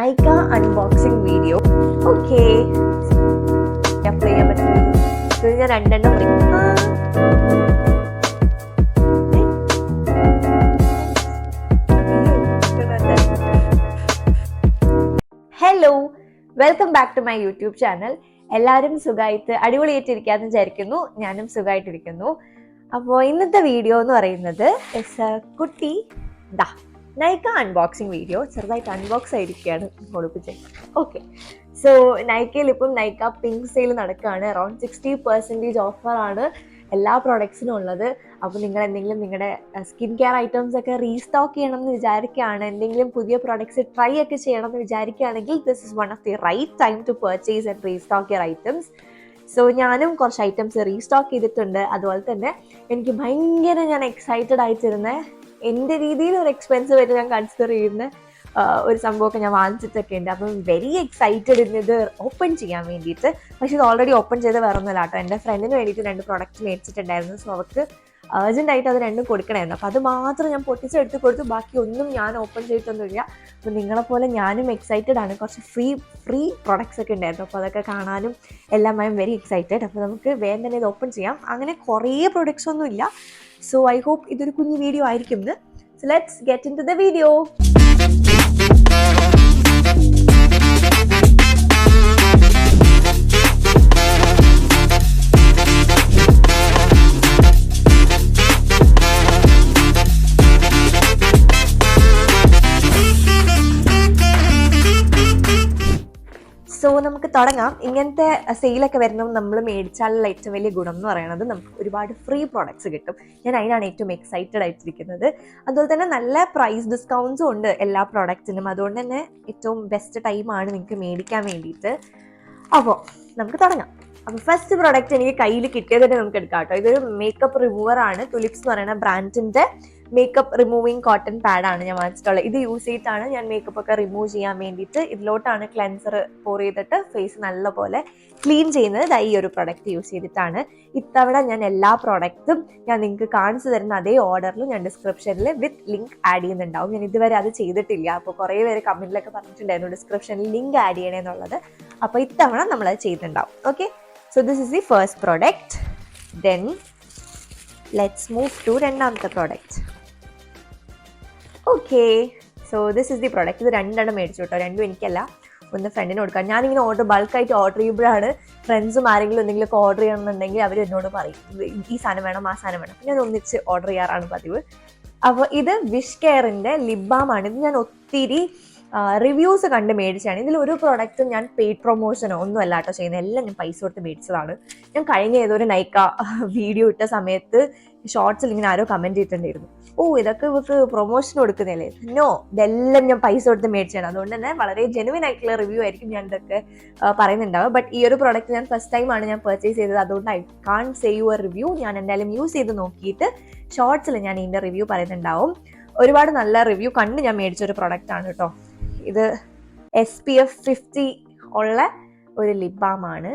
Nykaa unboxing video. Okay. Play ചെയ്യാൻ പറ്റും. ഇത് ഞാൻ രണ്ടെണ്ണം hello, welcome back to my YouTube channel. എല്ലാവരും സുഖമായിട്ട് അടിപൊളിയായിട്ടിരിക്കാന്ന് വിചാരിക്കുന്നു. ഞാനും സുഖമായിട്ടിരിക്കുന്നു. അപ്പോൾ ഇന്നത്തെ വീഡിയോ എന്ന് പറയുന്നത് കുട്ടി Nykaa അൺബോക്സിങ് വീഡിയോ. ചെറുതായിട്ട് അൺബോക്സ് ആയിരിക്കുകയാണ് ഒളിപ്പിച്ചത്. ഓക്കെ, സോ നൈക്കയിൽ ഇപ്പം Nykaa പിങ്ക് സെയിൽ നടക്കുകയാണ്. അറൗണ്ട് 60% ഓഫറാണ് എല്ലാ പ്രോഡക്ട്സിനും ഉള്ളത്. അപ്പോൾ നിങ്ങൾ എന്തെങ്കിലും നിങ്ങളുടെ സ്കിൻ കെയർ ഐറ്റംസ് ഒക്കെ റീസ്റ്റോക്ക് ചെയ്യണം എന്ന് വിചാരിക്കുകയാണ്, എന്തെങ്കിലും പുതിയ പ്രോഡക്ട്സ് ട്രൈ ഒക്കെ ചെയ്യണം എന്ന് വിചാരിക്കുകയാണെങ്കിൽ this is one of the right time to purchase and restock your items. So ഞാനും കുറച്ച് ഐറ്റംസ് റീസ്റ്റോക്ക് ചെയ്തിട്ടുണ്ട്. അതുപോലെ തന്നെ എനിക്ക് ഞാൻ എക്സൈറ്റഡ് ആയിട്ടിരുന്ന, എൻ്റെ രീതിയിൽ ഒരു എക്സ്പെൻസീവ് ആയിട്ട് ഞാൻ കൺസിഡർ ചെയ്യുന്ന ഒരു സംഭവമൊക്കെ ഞാൻ വാങ്ങിച്ചിട്ടൊക്കെ ഉണ്ട്. അപ്പം വെരി എക്സൈറ്റഡ് ഇത് ഓപ്പൺ ചെയ്യാൻ വേണ്ടിയിട്ട്. പക്ഷേ ഇത് ഓൾറെഡി ഓപ്പൺ ചെയ്ത് വേറൊന്നുമില്ല കേട്ടോ. എൻ്റെ ഫ്രണ്ടിന് വേണ്ടിയിട്ട് 2 പ്രോഡക്റ്റ് മേടിച്ചിട്ടുണ്ടായിരുന്നു. സോ അവർക്ക് അർജൻറ്റായിട്ട് അത് 2 കൊടുക്കണമായിരുന്നു. അപ്പോൾ അത് മാത്രം ഞാൻ പൊട്ടിച്ചെടുത്ത് കൊടുത്തു. ബാക്കി ഒന്നും ഞാൻ ഓപ്പൺ ചെയ്തിട്ടൊന്നുമില്ല. അപ്പോൾ നിങ്ങളെപ്പോലെ ഞാനും എക്സൈറ്റഡ് ആണ്. കുറച്ച് ഫ്രീ പ്രോഡക്ട്സ് ഒക്കെ ഉണ്ടായിരുന്നു. അപ്പോൾ അതൊക്കെ കാണാനും എല്ലാം ഐ എം വെരി എക്സൈറ്റഡ്. അപ്പോൾ നമുക്ക് വേഗം തന്നെ ഇത് ഓപ്പൺ ചെയ്യാം. അങ്ങനെ കുറേ പ്രോഡക്ട്സ് ഒന്നും ഇല്ല. So I hope ഇതൊരു കുഞ്ഞു വീഡിയോ ആയിരിക്കും. So let's get into the video. So നമുക്ക് തുടങ്ങാം. ഇങ്ങനത്തെ സെയിലൊക്കെ വരുമ്പോൾ നമ്മൾ മേടിച്ചാലുള്ള ഏറ്റവും വലിയ ഗുണം എന്ന് പറയുന്നത് നമുക്ക് ഒരുപാട് ഫ്രീ പ്രോഡക്ട്സ് കിട്ടും. ഞാൻ അതിനാണ് ഏറ്റവും എക്സൈറ്റഡ് ആയിട്ടിരിക്കുന്നത്. അതുപോലെ തന്നെ നല്ല പ്രൈസ് ഡിസ്കൗണ്ട്സും ഉണ്ട് എല്ലാ പ്രോഡക്റ്റ്സിനും. അതുകൊണ്ട് തന്നെ ഏറ്റവും ബെസ്റ്റ് ടൈമാണ് നിങ്ങൾക്ക് മേടിക്കാൻ വേണ്ടിയിട്ട്. അപ്പോൾ നമുക്ക് തുടങ്ങാം. അപ്പോൾ ഫസ്റ്റ് പ്രോഡക്റ്റ് എനിക്ക് കയ്യിൽ കിട്ടിയത് തന്നെ നമുക്ക് എടുക്കാം കേട്ടോ. ഇതൊരു മേക്കപ്പ് റിമൂവർ ആണ്. തുലിപ്സ് എന്ന് പറയുന്ന ബ്രാൻഡിൻ്റെ മേക്കപ്പ് റിമൂവിങ് കോട്ടൺ പാഡാണ് ഞാൻ വാങ്ങിച്ചിട്ടുള്ളത്. ഇത് യൂസ് ചെയ്തിട്ടാണ് ഞാൻ മേക്കപ്പ് ഒക്കെ റിമൂവ് ചെയ്യാൻ വേണ്ടിയിട്ട്. ഇതിലോട്ടാണ് ക്ലെൻസർ പോർ ചെയ്തിട്ട് ഫേസ് നല്ലപോലെ ക്ലീൻ ചെയ്യുന്നത്. ഈ ഒരു പ്രൊഡക്റ്റ് യൂസ് ചെയ്തിട്ടാണ്. ഇത്തവണ ഞാൻ എല്ലാ പ്രോഡക്റ്റും ഞാൻ നിങ്ങൾക്ക് കാണിച്ചു തരുന്ന അതേ ഓർഡറിൽ ഞാൻ ഡിസ്ക്രിപ്ഷനിൽ വിത്ത് ലിങ്ക് ആഡ് ചെയ്യുന്നുണ്ടാവും. ഞാൻ ഇതുവരെ അത് ചെയ്തിട്ടില്ല. അപ്പോൾ കുറേ പേര് കമൻറ്റിലൊക്കെ പറഞ്ഞിട്ടുണ്ടായിരുന്നു ഡിസ്ക്രിപ്ഷനിൽ ലിങ്ക് ആഡ് ചെയ്യണമെന്നുള്ളത്. അപ്പോൾ ഇത്തവണ നമ്മളത് ചെയ്തിട്ടുണ്ടാവും. Okay, so this is the first product. Then let's move to രണ്ടാമത്തെ product. Okay, so this is the product. ഇത് 2 മേടിച്ചു കേട്ടോ. 2 എനിക്കല്ല, ഒന്ന് ഫ്രണ്ടിന് കൊടുക്കാം. ഞാനിങ്ങനെ ബൾക്കായിട്ട് ഓർഡർ ചെയ്യുമ്പോഴാണ് ഫ്രണ്ട്സും ആരെങ്കിലും എന്തെങ്കിലുമൊക്കെ ഓർഡർ ചെയ്യണമെന്നുണ്ടെങ്കിൽ അവർ എന്നോട് പറയും ഈ സാധനം വേണം, ആ സാധനം വേണം. ഞാൻ ഒന്നിച്ച് ഓർഡർ ചെയ്യാറാണ് പതിവ്. അപ്പോൾ ഇത് വിഷ് കെയറിൻ്റെ ലിപ് ബാം ആണ്. ഇത് ഞാൻ ഒത്തിരി റിവ്യൂസ് കണ്ട് മേടിച്ചാണ്. ഇതിലൊരു പ്രോഡക്റ്റും ഞാൻ പെയ്ഡ് പ്രൊമോഷനോ ഒന്നും അല്ല കേട്ടോ ചെയ്യുന്നത്. എല്ലാം ഞാൻ പൈസ കൊടുത്ത് മേടിച്ചതാണ്. ഞാൻ കഴിഞ്ഞ ഏതൊരു Nykaa വീഡിയോ ഇട്ട സമയത്ത് ഷോർട്സിൽ ഇങ്ങനെ ആരോ കമൻറ്റ് ചെയ്തിട്ടുണ്ടായിരുന്നു, ഇതൊക്കെ ഇവർക്ക് പ്രൊമോഷൻ കൊടുക്കുന്നില്ലേ. നോ, ഇതെല്ലാം ഞാൻ പൈസ കൊടുത്ത് മേടിച്ചാണ്. അതുകൊണ്ട് തന്നെ വളരെ ജെനുവിൻ ആയിട്ടുള്ള റിവ്യൂ ആയിരിക്കും ഞാൻ ഇതൊക്കെ പറയുന്നുണ്ടാവുക. ബട്ട് ഈ ഒരു പ്രോഡക്റ്റ് ഞാൻ ഫസ്റ്റ് ടൈമാണ് ഞാൻ പർച്ചേസ് ചെയ്തത്. അതുകൊണ്ട് I can say your review. ഞാൻ എന്തായാലും യൂസ് ചെയ്ത് നോക്കിയിട്ട് ഷോർട്സിൽ ഞാൻ ഇതിൻ്റെ റിവ്യൂ പറയുന്നുണ്ടാവും. ഒരുപാട് നല്ല റിവ്യൂ കണ്ട് ഞാൻ മേടിച്ചൊരു പ്രോഡക്റ്റ് ആണ് കേട്ടോ. ഇത് SPF 50 ഉള്ള ഒരു ലിപ് ബാം ആണ്.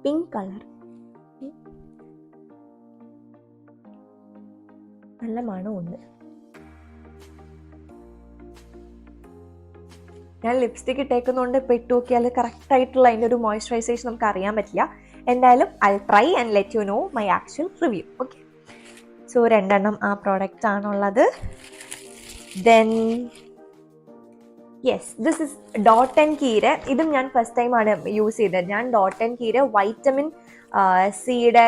പിങ്ക് കളർ, നല്ല മണം ഉണ്ട്. ഞാൻ ലിപ്സ്റ്റിക് ഇട്ടേക്കുന്നതുകൊണ്ട് ഇപ്പം ഇട്ട് നോക്കിയാൽ കറക്റ്റ് ആയിട്ടുള്ള അതിൻ്റെ ഒരു മോയ്സ്ചറൈസേഷൻ നമുക്ക് അറിയാൻ പറ്റില്ല. എന്തായാലും I try and let you know my actual review. Okay, so 2 ആ പ്രോഡക്റ്റ് ആണുള്ളത്. Then yes, this is dot and കീയുടെ. ഇതും ഞാൻ ഫസ്റ്റ് ടൈമാണ് യൂസ് ചെയ്തത്. ഞാൻ ഡോട്ട് ആൻഡ് കീയുടെ വൈറ്റമിൻ സിയുടെ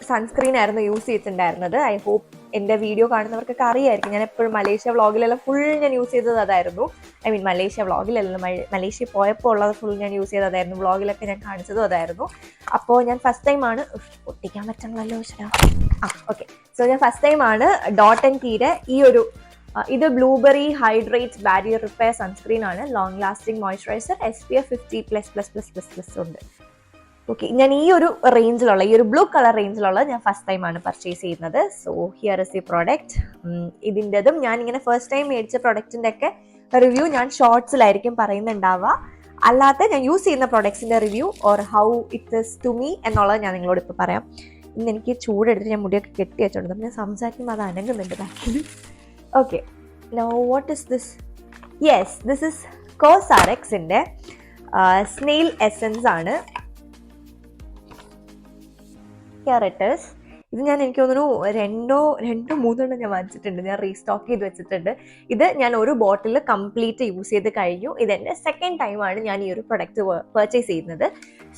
സൺസ്ക്രീൻ ആയിരുന്നു യൂസ് ചെയ്തിട്ടുണ്ടായിരുന്നത്. ഐ ഹോപ്പ് എൻ്റെ വീഡിയോ കാണുന്നവർക്കൊക്കെ അറിയായിരിക്കും. ഞാൻ എപ്പോഴും മലേഷ്യ വ്ളോഗിലെല്ലാം ഫുൾ ഞാൻ യൂസ് ചെയ്തത് അതായിരുന്നു. ഐ മീൻ മലേഷ്യ വ്ളോഗിലെല്ലാം മലേഷ്യ പോയപ്പോൾ ഉള്ളത് ഫുൾ ഞാൻ യൂസ് ചെയ്തതായിരുന്നു. വ്ളോഗിലൊക്കെ ഞാൻ കാണിച്ചതും അതായിരുന്നു. അപ്പോൾ ഞാൻ ഫസ്റ്റ് ടൈമാണ് ഒട്ടിക്കാൻ പറ്റണമല്ലോ ചേട്ടാ. ഓക്കെ, സോ ഞാൻ ഫസ്റ്റ് ടൈമാണ് ഡോട്ട് ആൻഡ് കീയുടെ ഈ ഒരു ഇത് blueberry hydrate barrier repair sunscreen ആണ്. ലോങ് ലാസ്റ്റിംഗ് മോയ്സ്ചറൈസർ, SPF 50++++ ഉണ്ട്. ഓക്കെ, ഞാൻ ഈ ഒരു റേഞ്ചിലുള്ള ഈ ഒരു ബ്ലൂ കളർ റേഞ്ചിലുള്ള ഞാൻ ഫസ്റ്റ് ടൈമാണ് പർച്ചേസ് ചെയ്യുന്നത്. So here is the product. ഇതിൻ്റെതും ഞാൻ ഇങ്ങനെ ഫസ്റ്റ് ടൈം മേടിച്ച പ്രൊഡക്റ്റിൻ്റെ ഒക്കെ റിവ്യൂ ഞാൻ ഷോർട്സിലായിരിക്കും പറയുന്നുണ്ടാവുക. അല്ലാത്ത ഞാൻ യൂസ് ചെയ്യുന്ന പ്രൊഡക്ട്സിൻ്റെ review or how it is to me എന്നുള്ളത് ഞാൻ നിങ്ങളോട് ഇപ്പോൾ പറയാം. ഇന്ന് എനിക്ക് ചൂടെടുത്ത് ഞാൻ മുടിയൊക്കെ കെട്ടി വെച്ചോണ്ട് ഞാൻ സംസാരിക്കുമ്പോൾ അത് അനങ്ങുന്നുണ്ട് ബാക്കിൽ. Okay, now what is this? Yes, this is കോസാറെക്സിന്റെ സ്നെയിൽ എസൻസ് ആണ്. ക്യാരറ്റേഴ്സ് ഇത് ഞാൻ എനിക്ക് തോന്നുന്നു രണ്ടോ മൂന്നെണ്ണം ഞാൻ വാങ്ങിച്ചിട്ടുണ്ട്. ഞാൻ റീസ്റ്റോക്ക് ചെയ്ത് വെച്ചിട്ടുണ്ട്. ഇത് ഞാൻ ഒരു ബോട്ടിൽ കംപ്ലീറ്റ് യൂസ് ചെയ്ത് കഴിഞ്ഞു. ഇതെൻ്റെ സെക്കൻഡ് ടൈമാണ് ഞാൻ ഈ ഒരു പ്രൊഡക്റ്റ് പർച്ചേസ് ചെയ്യുന്നത്.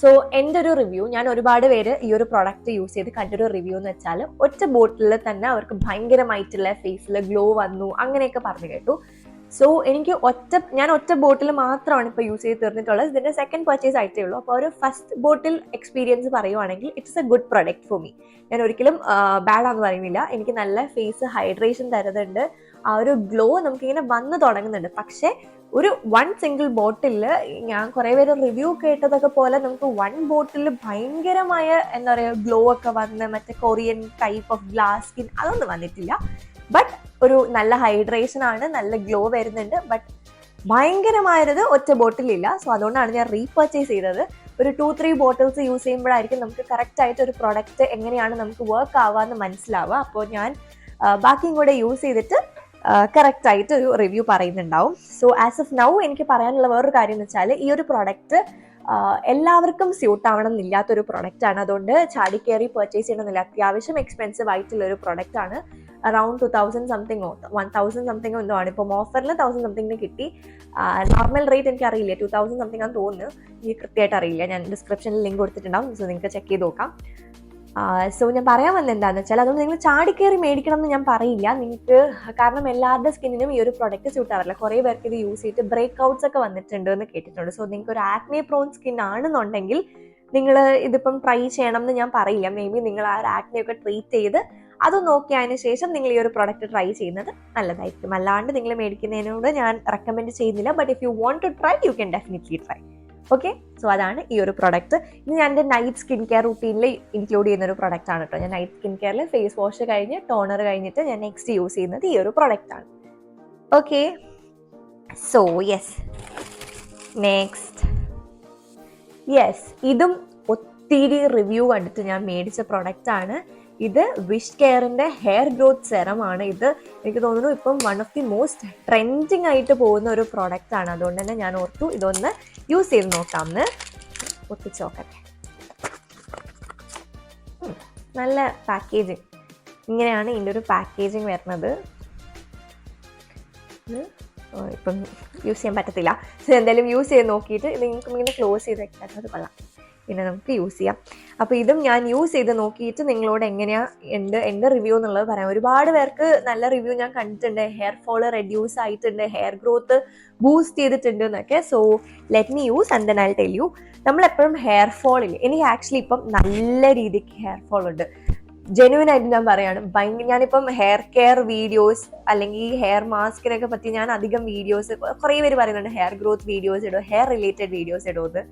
സോ എൻ്റെ ഒരു റിവ്യൂ, ഞാൻ ഒരുപാട് പേര് ഈ ഒരു പ്രൊഡക്റ്റ് യൂസ് ചെയ്ത് കണ്ടൊരു റിവ്യൂ എന്ന് വെച്ചാൽ ഒറ്റ ബോട്ടിൽ തന്നെ അവർക്ക് ഭയങ്കരമായിട്ടുള്ള ഫേസിൽ ഗ്ലോ വന്നു അങ്ങനെയൊക്കെ പറഞ്ഞു കേട്ടു. സോ എനിക്ക് ഞാൻ ഒറ്റ ബോട്ടിൽ മാത്രമാണ് ഇപ്പോൾ യൂസ് ചെയ്ത് തീർന്നിട്ടുള്ളത്. ഇതിൻ്റെ സെക്കൻഡ് പർച്ചേസ് ആയിട്ടേ ഉള്ളൂ. അപ്പോൾ ഒരു ഫസ്റ്റ് ബോട്ടിൽ എക്സ്പീരിയൻസ് പറയുവാണെങ്കിൽ it's A good product for me. ഞാൻ ഒരിക്കലും ബാഡാന്ന് പറയുന്നില്ല. എനിക്ക് നല്ല ഫേസ് ഹൈഡ്രേഷൻ തരുന്നുണ്ട്, ആ ഒരു ഗ്ലോ നമുക്കിങ്ങനെ വന്ന് തുടങ്ങുന്നുണ്ട്. പക്ഷേ ഒരു സിംഗിൾ ബോട്ടിലിൽ ഞാൻ കുറേ പേര് റിവ്യൂ കേട്ടതൊക്കെ പോലെ നമുക്ക് ബോട്ടിൽ ഭയങ്കരമായ എന്താ പറയുക ഗ്ലോ ഒക്കെ വന്ന് മറ്റേ Korean type of glass skin അതൊന്നും വന്നിട്ടില്ല. ബട്ട് ഒരു നല്ല ഹൈഡ്രേഷൻ ആണ്, നല്ല ഗ്ലോ വരുന്നുണ്ട്. ബട്ട് ഭയങ്കരമായത് ഒറ്റ ബോട്ടിലില്ല. സോ അതുകൊണ്ടാണ് ഞാൻ റീപർച്ചേസ് ചെയ്തത്. ഒരു 2-3 ബോട്ടിൽസ് യൂസ് ചെയ്യുമ്പോഴായിരിക്കും നമുക്ക് കറക്റ്റ് ആയിട്ട് ഒരു പ്രൊഡക്റ്റ് എങ്ങനെയാണ് നമുക്ക് വർക്ക് ആവാന്ന് മനസ്സിലാവുക. അപ്പോൾ ഞാൻ ബാക്കിയും കൂടെ യൂസ് ചെയ്തിട്ട് കറക്റ്റ് ആയിട്ട് ഒരു റിവ്യൂ പറയുന്നുണ്ടാവും. സോ ആസ് ഓഫ് നൗ എനിക്ക് പറയാനുള്ള വേറൊരു കാര്യം എന്ന് വെച്ചാൽ ഈ ഒരു പ്രൊഡക്റ്റ് എല്ലാവർക്കും സ്യൂട്ട് ആവണം എന്നില്ലാത്തൊരു പ്രൊഡക്റ്റാണ്. അതുകൊണ്ട് ചാടി കയറി പർച്ചേസ് ചെയ്യണമെന്നില്ല. അത്യാവശ്യം എക്സ്പെൻസീവ് ആയിട്ടുള്ളൊരു പ്രൊഡക്റ്റാണ്. അറൗണ്ട് 2000 സംതിങ്ങോ 1000 സംതിങ്ങോ എന്തോ ആണ്. ഇപ്പം ഓഫറിൽ 1000 സംതിങ്ങിന് കിട്ടി. നോർമൽ റേറ്റ് എനിക്ക് അറിയില്ല, 2000 സംതിങ് ആണെന്ന് തോന്നുന്നു. എനിക്ക് കൃത്യമായിട്ട് അറിയില്ല. ഞാൻ ഡിസ്ക്രിപ്ഷനിൽ ലിങ്ക് കൊടുത്തിട്ടുണ്ടാവും. സോ നിങ്ങൾക്ക് ചെക്ക് ചെയ്ത് നോക്കാം. സോ ഞാൻ പറയാൻ വന്നത് എന്താണെന്ന് വെച്ചാൽ അതുകൊണ്ട് നിങ്ങൾ ചാടിക്കയറി മേടിക്കണം എന്ന് ഞാൻ പറയില്ല നിങ്ങൾക്ക്. കാരണം എല്ലാവരുടെ സ്കിന്നിനും ഈ ഒരു പ്രൊഡക്റ്റ് സ്യൂട്ട് ആവില്ല. കുറേ പേർക്ക് ഇത് യൂസ് ചെയ്തിട്ട് ബ്രേക്ക് ഔട്ട്സ് ഒക്കെ വന്നിട്ടുണ്ട് എന്ന് കേട്ടിട്ടുണ്ട്. സോ നിങ്ങൾക്ക് ഒരു ആക്നെ പ്രോൺ സ്കിൻ ആണെന്നുണ്ടെങ്കിൽ നിങ്ങൾ ഇതിപ്പം ട്രൈ ചെയ്യണം എന്ന് ഞാൻ പറയില്ല. മേ ബി നിങ്ങൾ ആ ഒരു ആക്നെയൊക്കെ ട്രീറ്റ് ചെയ്ത് അത് നോക്കിയതിന് ശേഷം നിങ്ങൾ ഈ ഒരു പ്രൊഡക്റ്റ് ട്രൈ ചെയ്യുന്നത് നല്ലതായിരിക്കും. അല്ലാണ്ട് നിങ്ങൾ മേടിക്കുന്നതിനോട് ഞാൻ റെക്കമെൻഡ് ചെയ്യുന്നില്ല. But if you want to try you can definitely try. Okay, so അതാണ് ഈ ഒരു പ്രൊഡക്റ്റ്. ഇത് ഞാൻ എൻ്റെ നൈറ്റ് സ്കിൻ കെയർ റൂട്ടീനിൽ ഇൻക്ലൂഡ് ചെയ്യുന്ന ഒരു പ്രൊഡക്റ്റ് ആണ് കേട്ടോ. ഞാൻ നൈറ്റ് സ്കിൻ കെയറിൽ ഫേസ് വാഷ് കഴിഞ്ഞ് ടോണർ കഴിഞ്ഞിട്ട് ഞാൻ നെക്സ്റ്റ് യൂസ് ചെയ്യുന്നത് ഈ ഒരു പ്രൊഡക്റ്റ് ആണ്. ഓക്കെ, സോ ഇതും ഒത്തിരി റിവ്യൂ കണ്ടിട്ട് ഞാൻ മേടിച്ച പ്രൊഡക്റ്റ് ആണ്. ഇത് വിഷ് കെയറിന്റെ ഹെയർ ഗ്രോത്ത് സെറം ആണ്. ഇത് എനിക്ക് തോന്നുന്നു ഇപ്പം one of the most trending ആയിട്ട് പോകുന്ന ഒരു പ്രൊഡക്റ്റ് ആണ്. അതുകൊണ്ട് തന്നെ ഞാൻ ഓർത്തു ഇതൊന്ന് യൂസ് ചെയ്ത് നോക്കാമെന്ന്. ഒത്തിച്ച് നോക്കട്ടെ. നല്ല പാക്കേജിങ്. ഇങ്ങനെയാണ് ഇതിൻ്റെ ഒരു പാക്കേജിങ് വരുന്നത്. ഇപ്പം യൂസ് ചെയ്യാൻ പറ്റത്തില്ല. സോ എന്തായാലും യൂസ് ചെയ്ത് നോക്കിയിട്ട് ഇത് നിങ്ങൾക്ക് ഇങ്ങനെ ക്ലോസ് ചെയ്ത് വെക്കാം. അത് കൊള്ളാം. പിന്നെ നമുക്ക് യൂസ് ചെയ്യാം. അപ്പോൾ ഇതും ഞാൻ യൂസ് ചെയ്ത് നോക്കിയിട്ട് നിങ്ങളോട് എങ്ങനെയാണ് എൻ്റെ റിവ്യൂ എന്നുള്ളത് പറയാം. ഒരുപാട് പേർക്ക് നല്ല റിവ്യൂ ഞാൻ കണ്ടിട്ടുണ്ട്. ഹെയർ ഫോള് റെഡ്യൂസ് ആയിട്ടുണ്ട്, ഹെയർ ഗ്രോത്ത് ബൂസ്റ്റ് ചെയ്തിട്ടുണ്ട് എന്നൊക്കെ. So let me use and then I tell you. നമ്മളെപ്പോഴും ഹെയർ ഫോളിൽ എനിക്ക് ആക്ച്വലി ഇപ്പം നല്ല രീതിക്ക് ഹെയർ ഫോൾ ഉണ്ട്. ജെന്യുവൻ ആയിട്ട് ഞാൻ പറയാണ്. ഞാനിപ്പം ഹെയർ കെയർ വീഡിയോസ് അല്ലെങ്കിൽ ഹെയർ മാസ്കിനൊക്കെ പറ്റി ഞാൻ അധികം വീഡിയോസ് കുറേ പേര് പറയുന്നുണ്ട് ഹെയർ ഗ്രോത്ത് വീഡിയോസ് ഇടും, ഹെയർ റിലേറ്റഡ് വീഡിയോസ് ഇടുമെന്ന്.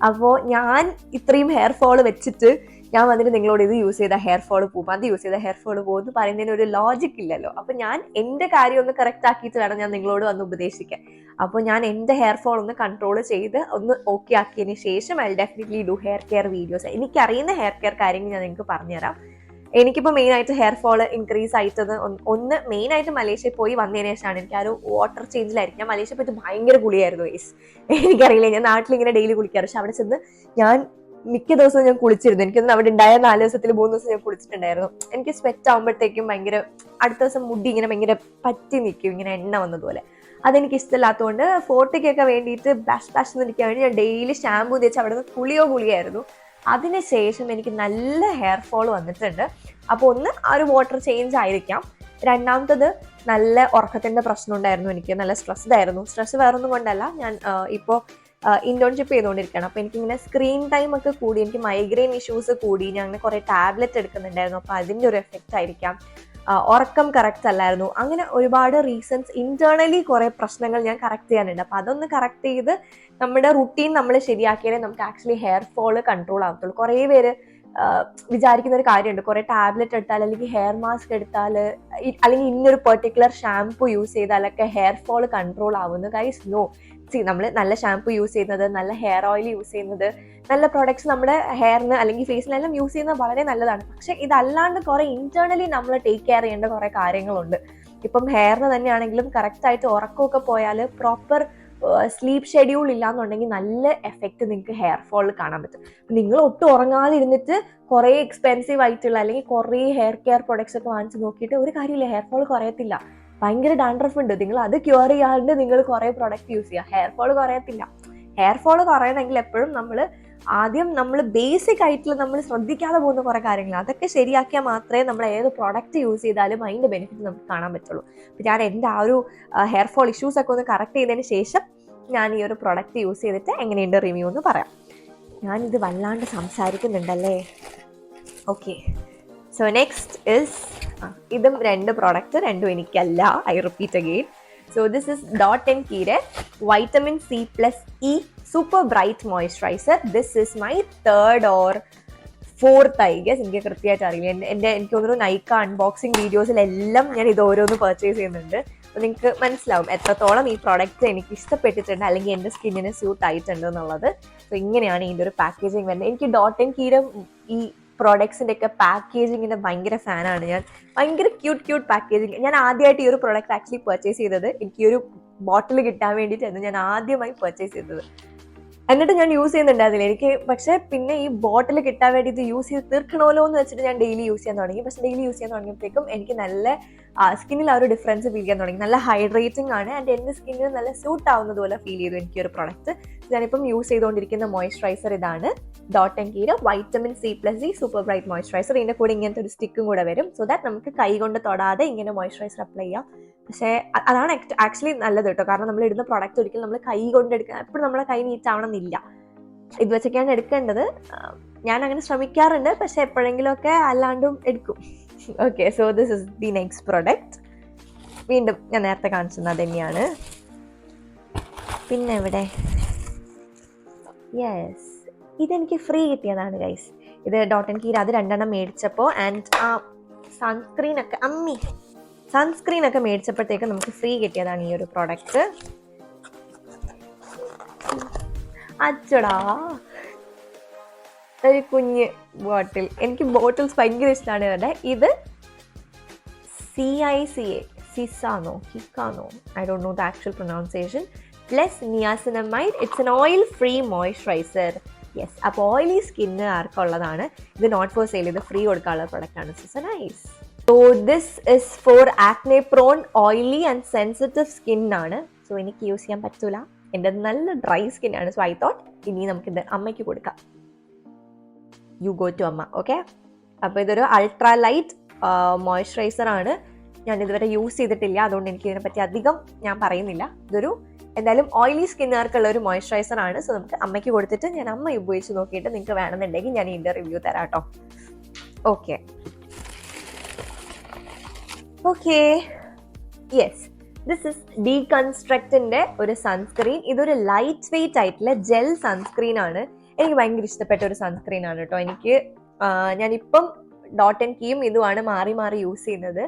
അപ്പോൾ ഞാൻ ഇത്രയും ഹെയർ ഫോള് വെച്ചിട്ട് ഞാൻ വന്നിട്ട് നിങ്ങളോട് ഇത് യൂസ് ചെയ്ത ഹെയർ ഫോള് പോകും, അത് യൂസ് ചെയ്ത ഹെയർ ഫോള് പോകും എന്ന് പറയുന്നതിന് ഒരു ലോജിക് ഇല്ലല്ലോ. അപ്പോൾ ഞാൻ എൻ്റെ കാര്യം ഒന്ന് കറക്റ്റ് ആക്കിയിട്ട് വേണം ഞാൻ നിങ്ങളോട് വന്ന് ഉപദേശിക്കാൻ. അപ്പോൾ ഞാൻ എൻ്റെ ഹെയർ ഫോൾ ഒന്ന് കൺട്രോൾ ചെയ്ത് ഒന്ന് ഓക്കെ ആക്കിയതിന് ശേഷം I definitely do hair care videos. എനിക്കറിയുന്ന ഹെയർ കെയർ കാര്യങ്ങൾ ഞാൻ നിങ്ങൾക്ക് പറഞ്ഞുതരാം. എനിക്കിപ്പോൾ മെയിനായിട്ട് ഹെയർ ഫോള് ഇൻക്രീസ് ആയിട്ടത് ഒന്ന് മെയിനായിട്ട് മലേഷ്യയിൽ പോയി വന്നതിന് ശേഷമാണ്. എനിക്ക് ആ ഒരു വാട്ടർ ചേഞ്ചിലായിരിക്കും. ഞാൻ മലേഷ്യ പോയിട്ട് ഭയങ്കര കുളിയായിരുന്നു ഗൈസ്. എനിക്കറിയില്ല, ഞാൻ നാട്ടിലിങ്ങനെ ഡെയിലി കുളിക്കാറ്. പക്ഷെ അവിടെ ചെന്ന് ഞാൻ മിക്ക ദിവസവും ഞാൻ കുളിച്ചിരുന്നു. എനിക്കൊന്നും അവിടെ ഉണ്ടായ 4 ദിവസത്തിൽ 3 ദിവസം ഞാൻ കുളിച്ചിട്ടുണ്ടായിരുന്നു. എനിക്ക് സ്വെറ്റ് ആകുമ്പോഴത്തേക്കും ഭയങ്കര അടുത്ത ദിവസം മുടി ഇങ്ങനെ ഭയങ്കര പറ്റി നിൽക്കും, ഇങ്ങനെ എണ്ണ വന്നതുപോലെ. അതെനിക്ക് ഇഷ്ടമില്ലാത്തതുകൊണ്ട് ഫോട്ടോയ്ക്കൊക്കെ വേണ്ടിയിട്ട് ബാഷ് നിൽക്കാൻ വേണ്ടി ഞാൻ ഡെയിലി ഷാമ്പൂ തേച്ച് അവിടെ നിന്ന് കുളിയായിരുന്നു. അതിനുശേഷം എനിക്ക് നല്ല ഹെയർ ഫോൾ വന്നിട്ടുണ്ട്. അപ്പോൾ ഒന്ന് ആ ഒരു വാട്ടർ ചേഞ്ച് ആയിരിക്കാം. രണ്ടാമത്തത് നല്ല ഉറക്കത്തിൻ്റെ പ്രശ്നം ഉണ്ടായിരുന്നു. എനിക്ക് നല്ല സ്ട്രെസ്ഡ് ആയിരുന്നു. സ്ട്രെസ് വേറൊന്നും കൊണ്ടല്ല, ഞാൻ ഇപ്പോൾ ഇന്റേൺഷിപ്പ് ചെയ്തുകൊണ്ടിരിക്കുകയാണ്. അപ്പോൾ എനിക്കിങ്ങനെ സ്ക്രീൻ ടൈം ഒക്കെ കൂടി, എനിക്ക് മൈഗ്രെയിൻ ഇഷ്യൂസ് കൂടി, ഞാൻ അങ്ങനെ കുറേ ടാബ്ലറ്റ് എടുക്കുന്നുണ്ടായിരുന്നു. അപ്പോൾ അതിൻ്റെ ഒരു എഫക്റ്റ് ആയിരിക്കാം. ഉറക്കം കറക്റ്റ് അല്ലായിരുന്നു. അങ്ങനെ ഒരുപാട് റീസൺസ്, ഇന്റേണലി കുറേ പ്രശ്നങ്ങൾ ഞാൻ കറക്റ്റ് ചെയ്യാനുണ്ട്. അപ്പോൾ അതൊന്ന് കറക്റ്റ് ചെയ്ത് നമ്മുടെ റുട്ടീൻ നമ്മൾ ശരിയാക്കിയാലേ നമുക്ക് ആക്ച്വലി ഹെയർ ഫോള് കൺട്രോൾ ആവത്തുള്ളൂ. കുറേ പേര് വിചാരിക്കുന്ന ഒരു കാര്യമുണ്ട്, കുറേ ടാബ്ലറ്റ് എടുത്താൽ അല്ലെങ്കിൽ ഹെയർ മാസ്ക് എടുത്താൽ അല്ലെങ്കിൽ ഇന്നൊരു പെർട്ടിക്കുലർ ഷാംപൂ യൂസ് ചെയ്താലൊക്കെ ഹെയർ ഫോള് കൺട്രോൾ ആവുന്നു. Guys no. നമ്മൾ നല്ല ഷാംപൂ യൂസ് ചെയ്യുന്നത്, നല്ല ഹെയർ ഓയിൽ യൂസ് ചെയ്യുന്നത്, നല്ല പ്രോഡക്ട്സ് നമ്മുടെ ഹെയറിന് അല്ലെങ്കിൽ ഫേസിനെല്ലാം യൂസ് ചെയ്യുന്നത് വളരെ നല്ലതാണ്. പക്ഷെ ഇതല്ലാണ്ട് കുറേ ഇന്റേണലി നമ്മൾ ടേക്ക് കെയർ ചെയ്യേണ്ട കുറേ കാര്യങ്ങളുണ്ട്. ഇപ്പം ഹെയറിന് തന്നെയാണെങ്കിലും കറക്റ്റായിട്ട് ഉറക്കമൊക്കെ പോയാൽ പ്രോപ്പർ സ്ലീപ്പ് ഷെഡ്യൂൾ ഇല്ലാന്നുണ്ടെങ്കിൽ നല്ല എഫക്റ്റ് നിങ്ങൾക്ക് ഹെയർ ഫോളിൽ കാണാൻ പറ്റും. നിങ്ങൾ ഒട്ടും ഉറങ്ങാതിരുന്നിട്ട് കുറേ എക്സ്പെൻസീവ് ആയിട്ടുള്ള അല്ലെങ്കിൽ കുറേ ഹെയർ കെയർ പ്രൊഡക്ട്സ് ഒക്കെ വാങ്ങിച്ച് നോക്കിയിട്ട് ഒരു കാര്യമില്ല, ഹെയർ ഫോൾ കുറയത്തില്ല. ഭയങ്കര ഡാൻഡ്രഫ് ഉണ്ട്, നിങ്ങൾ അത് ക്യൂർ ചെയ്യാണ്ട് നിങ്ങൾ കുറേ പ്രൊഡക്റ്റ് യൂസ് ചെയ്യുക, ഹെയർ ഫോൾ കുറയത്തില്ല. ഹെയർ ഫോൾ കുറയണമെങ്കിൽ എപ്പോഴും നമ്മൾ ബേസിക് ആയിട്ടുള്ള നമ്മൾ ശ്രദ്ധിക്കാതെ പോകുന്ന കുറേ കാര്യങ്ങൾ അതൊക്കെ ശരിയാക്കിയാൽ മാത്രമേ നമ്മൾ ഏത് പ്രൊഡക്റ്റ് യൂസ് ചെയ്താലും അതിൻ്റെ ബെനിഫിറ്റ് നമുക്ക് കാണാൻ പറ്റുള്ളൂ. അപ്പോൾ ഞാൻ എൻ്റെ ആ ഒരു ഹെയർ ഫോൾ ഇഷ്യൂസ് ഒക്കെ ഒന്ന് കറക്റ്റ് ചെയ്തതിന് ശേഷം ഞാൻ ഈ ഒരു പ്രൊഡക്റ്റ് യൂസ് ചെയ്തിട്ട് എങ്ങനെയുണ്ട് റിവ്യൂ എന്ന് പറയാം. ഞാനിത് വല്ലാണ്ട് സംസാരിക്കുന്നുണ്ടല്ലേ. ഓക്കെ, സോ നെക്സ്റ്റ് ഇസ് ഇതും 2 പ്രോഡക്റ്റ്, രണ്ടും എനിക്കല്ല, I repeat again. So this is Dot & Key Vitamin C+E Super Bright Moisturizer. This is my 3rd or 4th, I guess. എനിക്ക് കൃത്യമായിട്ട് അറിയില്ല. എനിക്ക് തോന്നുന്നു നൈക്ക അൺബോക്സിങ് വീഡിയോസിലെല്ലാം ഞാൻ ഇത് ഓരോന്ന് പർച്ചേസ് ചെയ്യുന്നുണ്ട്. അപ്പോൾ നിങ്ങൾക്ക് മനസ്സിലാവും എത്രത്തോളം ഈ പ്രോഡക്റ്റ് എനിക്ക് ഇഷ്ടപ്പെട്ടിട്ടുണ്ട് അല്ലെങ്കിൽ എൻ്റെ സ്കിന്നിന് സ്യൂട്ട് ആയിട്ടുണ്ട് എന്നുള്ളത്. സോ ഇങ്ങനെയാണ് ഇതിൻ്റെ ഒരു പാക്കേജിങ് വരുന്നത്. എനിക്ക് Dot & Key ഈ പ്രോഡക്ട്സിൻ്റെ ഒക്കെ പാക്കേജിങ്ങിൻ്റെ ഭയങ്കര ഫാനാണ് ഞാൻ. ഭയങ്കര ക്യൂട്ട് പാക്കേജിങ്. ഞാൻ ആദ്യമായിട്ട് ഈ ഒരു പ്രോഡക്റ്റ് ആക്ച്വലി പർച്ചേസ് ചെയ്തത് എനിക്ക് ഈ ഒരു ബോട്ടിൽ കിട്ടാൻ വേണ്ടിയിട്ടായിരുന്നു ഞാൻ ആദ്യമായി പർച്ചേസ് ചെയ്തത്. എന്നിട്ട് ഞാൻ യൂസ് ചെയ്യുന്നുണ്ടായിരുന്നില്ല എനിക്ക്. പക്ഷേ പിന്നെ ഈ ബോട്ടിൽ കിട്ടാൻ വേണ്ടി ഇത് യൂസ് ചെയ്ത് തീർക്കണമല്ലോ എന്ന് വെച്ചിട്ട് ഞാൻ ഡെയിലി യൂസ് ചെയ്യാൻ തുടങ്ങി. പക്ഷേ ഡെയിലി യൂസ് ചെയ്യാൻ തുടങ്ങിയപ്പോഴേക്കും എനിക്ക് നല്ല സ്കിന്നിൽ ആ ഒരു ഡിഫറൻസ് ഫീൽ ചെയ്യാൻ തുടങ്ങി. നല്ല ഹൈഡ്രേറ്റിംഗ് ആണ് ആൻഡ് എൻ്റെ സ്കിന്നിന് നല്ല സ്യൂട്ട് ആവുന്നത് പോലെ ഫീൽ ചെയ്തു എനിക്ക് ഒരു പ്രൊഡക്റ്റ്. ഞാനിപ്പം യൂസ് ചെയ്തുകൊണ്ടിരിക്കുന്ന മോയ്സ്ചറൈസർ ഇതാണ്, Dot & Key Vitamin C+E Super Bright Moisturizer. ഇതിൻ്റെ കൂടെ ഇങ്ങനത്തെ ഒരു സ്റ്റിക്കും കൂടെ വരും, സോ ദാറ്റ് നമുക്ക് കൈ കൊണ്ട് തൊടാതെ ഇങ്ങനെ മോയ്സ്ചറൈസർ അപ്ലൈ ചെയ്യാം. പക്ഷേ അതാണ് ആക്ച്വലി നല്ലത് കേട്ടോ, കാരണം നമ്മൾ ഇടുന്ന പ്രോഡക്റ്റ് ഒരിക്കലും നമ്മൾ കൈ കൊണ്ട് എടുക്കുക, എപ്പോഴും നമ്മുടെ കൈ നീറ്റ് ആവണമെന്നില്ല. ഇത് വെച്ചൊക്കെയാണ് എടുക്കേണ്ടത്. ഞാൻ അങ്ങനെ ശ്രമിക്കാറുണ്ട്, പക്ഷെ എപ്പോഴെങ്കിലുമൊക്കെ അല്ലാണ്ടും എടുക്കും. Okay, so this is the next product. വീണ്ടും ഞാൻ നേരത്തെ കാണിച്ചത് തന്നെയാണ്. പിന്നെ ഇവിടെ യെസ്, ഇതെനിക്ക് ഫ്രീ കിട്ടിയതാണ് ഗൈസ്. ഇത് Dot & Key അത് 2 മേടിച്ചപ്പോൾ ആൻഡ് ആ സൺസ്ക്രീൻ ഒക്കെ മേടിച്ചപ്പോഴത്തേക്ക് നമുക്ക് ഫ്രീ കിട്ടിയതാണ് ഈ ഒരു പ്രോഡക്റ്റ്. അച്ചടാ, ഒരു കുഞ്ഞ് ബോട്ടിൽ. എനിക്ക് ബോട്ടിൽസ് ഭയങ്കര ഇഷ്ടമാണ് ഇവരുടെ. ഇത് സിസാനോ ഹിക്കാനോ, I don't know the actual pronunciation, plus niacinamide. It's an oil free moisturiser. Yes, അപ്പോൾ ഓയിലി സ്കിന്ന് ആർക്കുള്ളതാണ്. ഇത് നോട്ട് ഫോർ സെയിൽ, ഇത് ഫ്രീ കൊടുക്കാനുള്ള പ്രൊഡക്റ്റാണ്. So nice. So this is for acne prone oily and sensitive skin ആണ്. So എനിക്ക് use ചെയ്യാൻ പറ്റൂല, എൻ്റെ നല്ല ഡ്രൈ സ്കിൻ ആണ്. സോ ഐ തോട്ട് ഇനി നമുക്കിത് അമ്മയ്ക്ക് കൊടുക്കാം. യു ഗോ ടു അമ്മ. ഓക്കെ, അപ്പോൾ ഇതൊരു അൾട്രാ ലൈറ്റ് മോയ്സ്ചറൈസർ ആണ്. ഞാൻ ഇതുവരെ യൂസ് ചെയ്തിട്ടില്ല, അതുകൊണ്ട് എനിക്ക് ഇതിനെപ്പറ്റി അധികം ഞാൻ പറയുന്നില്ല. ഇതൊരു എന്തായാലും ഓയിലി സ്കിന്നുകാർക്കുള്ള ഒരു മോയ്സ്ചറൈസർ ആണ്. സോ നമുക്ക് അമ്മയ്ക്ക് കൊടുത്തിട്ട് ഞാൻ അമ്മ ഉപയോഗിച്ച് നോക്കിയിട്ട് നിങ്ങൾക്ക് വേണമെന്നുണ്ടെങ്കിൽ ഞാൻ ഇതിൻ്റെ റിവ്യൂ തരാം കേട്ടോ. ഓക്കെ യെസ്, ദിസ് ഇസ് ഡീകൺസ്ട്രക്റ്റിന്റെ ഒരു സൺസ്ക്രീൻ. ഇതൊരു ലൈറ്റ് വെയിറ്റ് ആയിട്ടുള്ള ജെൽ സൺസ്ക്രീൻ ആണ്. എനിക്ക് ഭയങ്കര ഇഷ്ടപ്പെട്ട ഒരു സൺസ്ക്രീൻ ആണ് കേട്ടോ. ഞാനിപ്പം Dot & Key ഇതുമാണ് മാറി യൂസ് ചെയ്യുന്നത്.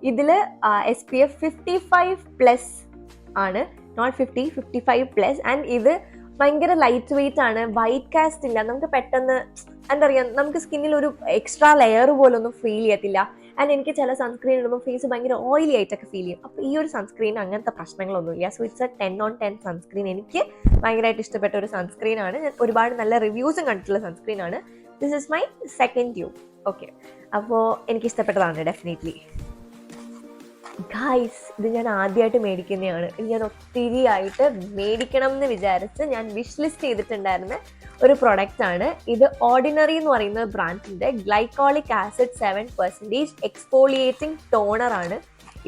ഇതിൽ SPF 55+ ആണ്, നോട്ട് 50, 55+. ആൻഡ് ഇത് ഭയങ്കര ലൈറ്റ് വെയിറ്റ് ആണ്, വൈറ്റ് കാസ്റ്റ് ഇല്ല. നമുക്ക് പെട്ടെന്ന് എന്താ പറയുക, നമുക്ക് സ്കിന്നിൽ ഒരു എക്സ്ട്രാ ലെയർ പോലൊന്നും ഫീൽ ചെയ്യത്തില്ല. ആൻഡ് എനിക്ക് ചില സൺസ്ക്രീൻ ഇടുമ്പോൾ ഫേസ് ഭയങ്കര ഓയിലി ആയിട്ടൊക്കെ ഫീൽ ചെയ്യും. അപ്പോൾ ഈ ഒരു സൺസ്ക്രീൻ അങ്ങനത്തെ പ്രശ്നങ്ങളൊന്നുമില്ല. So it's A 10/10 sunscreen. എനിക്ക് ഭയങ്കരമായിട്ട് ഇഷ്ടപ്പെട്ട ഒരു സൺസ്ക്രീൻ ആണ്. ഞാൻ ഒരുപാട് നല്ല റിവ്യൂസും കണ്ടിട്ടുള്ള സൺസ്ക്രീൻ ആണ്. This is my second tube. Okay, അപ്പോൾ എനിക്ക് ഇഷ്ടപ്പെട്ടതാണ് ഡെഫിനറ്റ്ലി. ഗൈസ്, ഇത് ഞാൻ ആദ്യമായിട്ട് മേടിക്കുന്നതാണ്. ഇത് ഞാൻ ഒത്തിരി ആയിട്ട് മേടിക്കണം എന്ന് വിചാരിച്ച് ഞാൻ വിഷ് ലിസ്റ്റ് ചെയ്തിട്ടുണ്ടായിരുന്ന ഒരു പ്രൊഡക്റ്റ് ആണ്. ഇത് ഓർഡിനറി എന്ന് പറയുന്ന ബ്രാൻഡിന്റെ ഗ്ലൈക്കോളിക് ആസിഡ് 7% എക്സ്ഫോളിയേറ്റിംഗ് ടോണർ ആണ്.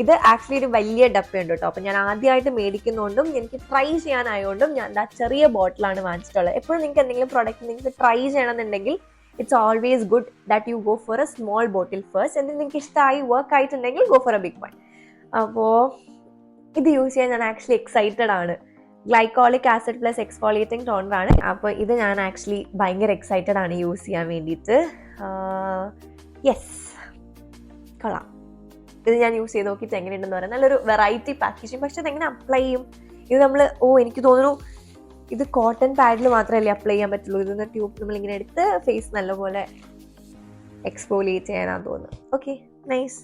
ഇത് ആക്ച്വലി ഒരു വലിയ ഡപ്പയുണ്ട് കേട്ടോ. അപ്പം ഞാൻ ആദ്യമായിട്ട് മേടിക്കുന്നതുകൊണ്ടും എനിക്ക് ട്രൈ ചെയ്യാനായതുകൊണ്ടും ഞാൻ ആ ചെറിയ ബോട്ടിലാണ് വാങ്ങിച്ചിട്ടുള്ളത്. എപ്പോഴും നിങ്ങൾക്ക് എന്തെങ്കിലും പ്രൊഡക്റ്റ് നിങ്ങൾക്ക് ട്രൈ ചെയ്യണമെന്നുണ്ടെങ്കിൽ it's always good that you go for a small bottle first. എന്നിട്ട് നിങ്ങൾക്ക് ഇഷ്ടമായി വർക്ക് ആയിട്ടുണ്ടെങ്കിൽ go for a big one. അപ്പോൾ ഇത് യൂസ് ചെയ്യാൻ ഞാൻ ആക്ച്വലി എക്സൈറ്റഡ് ആണ്. Glycolic acid plus exfoliating toner ആണ്. അപ്പോൾ ഇത് ഞാൻ ആക്ച്വലി ഭയങ്കര എക്സൈറ്റഡ് ആണ് യൂസ് ചെയ്യാൻ വേണ്ടിയിട്ട്. യെസ്, കൊള്ളാം. ഇത് ഞാൻ യൂസ് ചെയ്ത് നോക്കിയിട്ട് എങ്ങനെയുണ്ടെന്ന് പറയാം. നല്ലൊരു വെറൈറ്റി പാക്കേജിങ്. പക്ഷെ അതെങ്ങനെ അപ്ലൈ ചെയ്യും? ഇത് നമ്മൾ എനിക്ക് തോന്നുന്നു ഇത് കോട്ടൺ പാഡിൽ മാത്രമല്ലേ അപ്ലൈ ചെയ്യാൻ പറ്റുള്ളൂ. ഇതൊന്ന് ട്യൂബ് നമ്മളിങ്ങനെ എടുത്ത് ഫേസ് നല്ലപോലെ എക്സ്ഫോളിയേറ്റ് ചെയ്യാനാണെന്ന് തോന്നുന്നു. Okay, nice.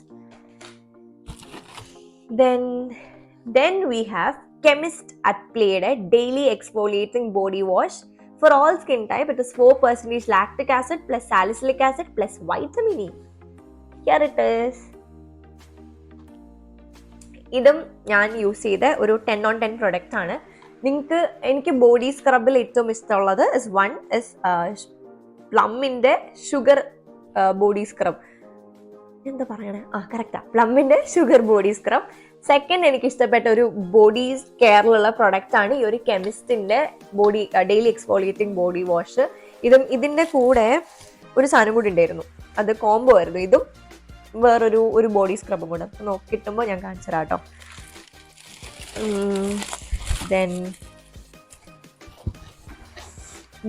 Then we have chemist at പ്ലേയുടെ daily exfoliating body wash for all skin type. It is 4% lactic acid plus salicylic acid plus vitamin E. Here it is. ഇതും ഞാൻ use ചെയ്ത ഒരു 10/10 product ആണ്. എനിക്ക് body സ്ക്രബിൽ ഏറ്റവും ഇഷ്ടമുള്ളത് പ്ലമ്മിന്റെ sugar body scrub. എന്താ പറയണേ, കറക്റ്റാ, പ്ലമ്മിന്റെ ഷുഗർ ബോഡി സ്ക്രബ്. സെക്കൻഡ് എനിക്ക് ഇഷ്ടപ്പെട്ട ഒരു ബോഡി കെയറിലുള്ള പ്രൊഡക്റ്റ് ആണ് ഈ ഒരു കെമിസ്റ്റിന്റെ body daily exfoliating body wash. ഇതിന്റെ കൂടെ ഒരു സാധനം കൂടി ഉണ്ടായിരുന്നു, അത് കോംബോ ആയിരുന്നു. ഇതും വേറൊരു ബോഡി സ്ക്രബും കൂടെ കിട്ടുമ്പോൾ ഞാൻ കാണിച്ചു തരാം കേട്ടോ.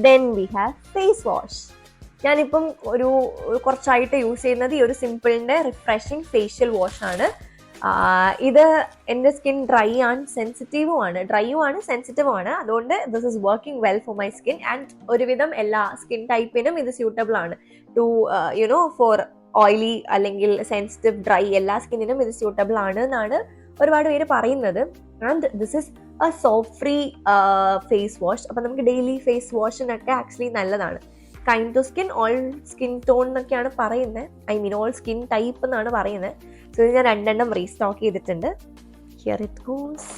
Then we have face wash. ഞാനിപ്പം കുറച്ചായിട്ട് യൂസ് ചെയ്യുന്നത് ഈ ഒരു സിമ്പിളിന്റെ റിഫ്രഷിങ് ഫേഷ്യൽ വാഷ് ആണ്. ഇത് എൻ്റെ സ്കിൻ ഡ്രൈയും ആണ് സെൻസിറ്റീവും ആണ്. അതുകൊണ്ട് this is working well for my skin and ഒരുവിധം എല്ലാ സ്കിൻ ടൈപ്പിനും ഇത് സ്യൂട്ടബിൾ ആണ്. ടു ഫോർ ഓയിലി അല്ലെങ്കിൽ സെൻസിറ്റീവ്, ഡ്രൈ എല്ലാ സ്കിന്നിനും ഇത് സ്യൂട്ടബിൾ ആണ് എന്നാണ് ഒരുപാട് പേര് പറയുന്നത്. And this is a soap free face wash. അപ്പം നമുക്ക് ഡെയിലി ഫേസ് വാഷിനൊക്കെ ആക്ച്വലി നല്ലതാണ്. Kind to skin, all skin tone എന്നൊക്കെയാണ് പറയുന്നത്. ഓൾ സ്കിൻ ടൈപ്പ് എന്നാണ് പറയുന്നത്. സോ ഇത് ഞാൻ 2 റീസ്റ്റോക്ക് ചെയ്തിട്ടുണ്ട്. Here it goes.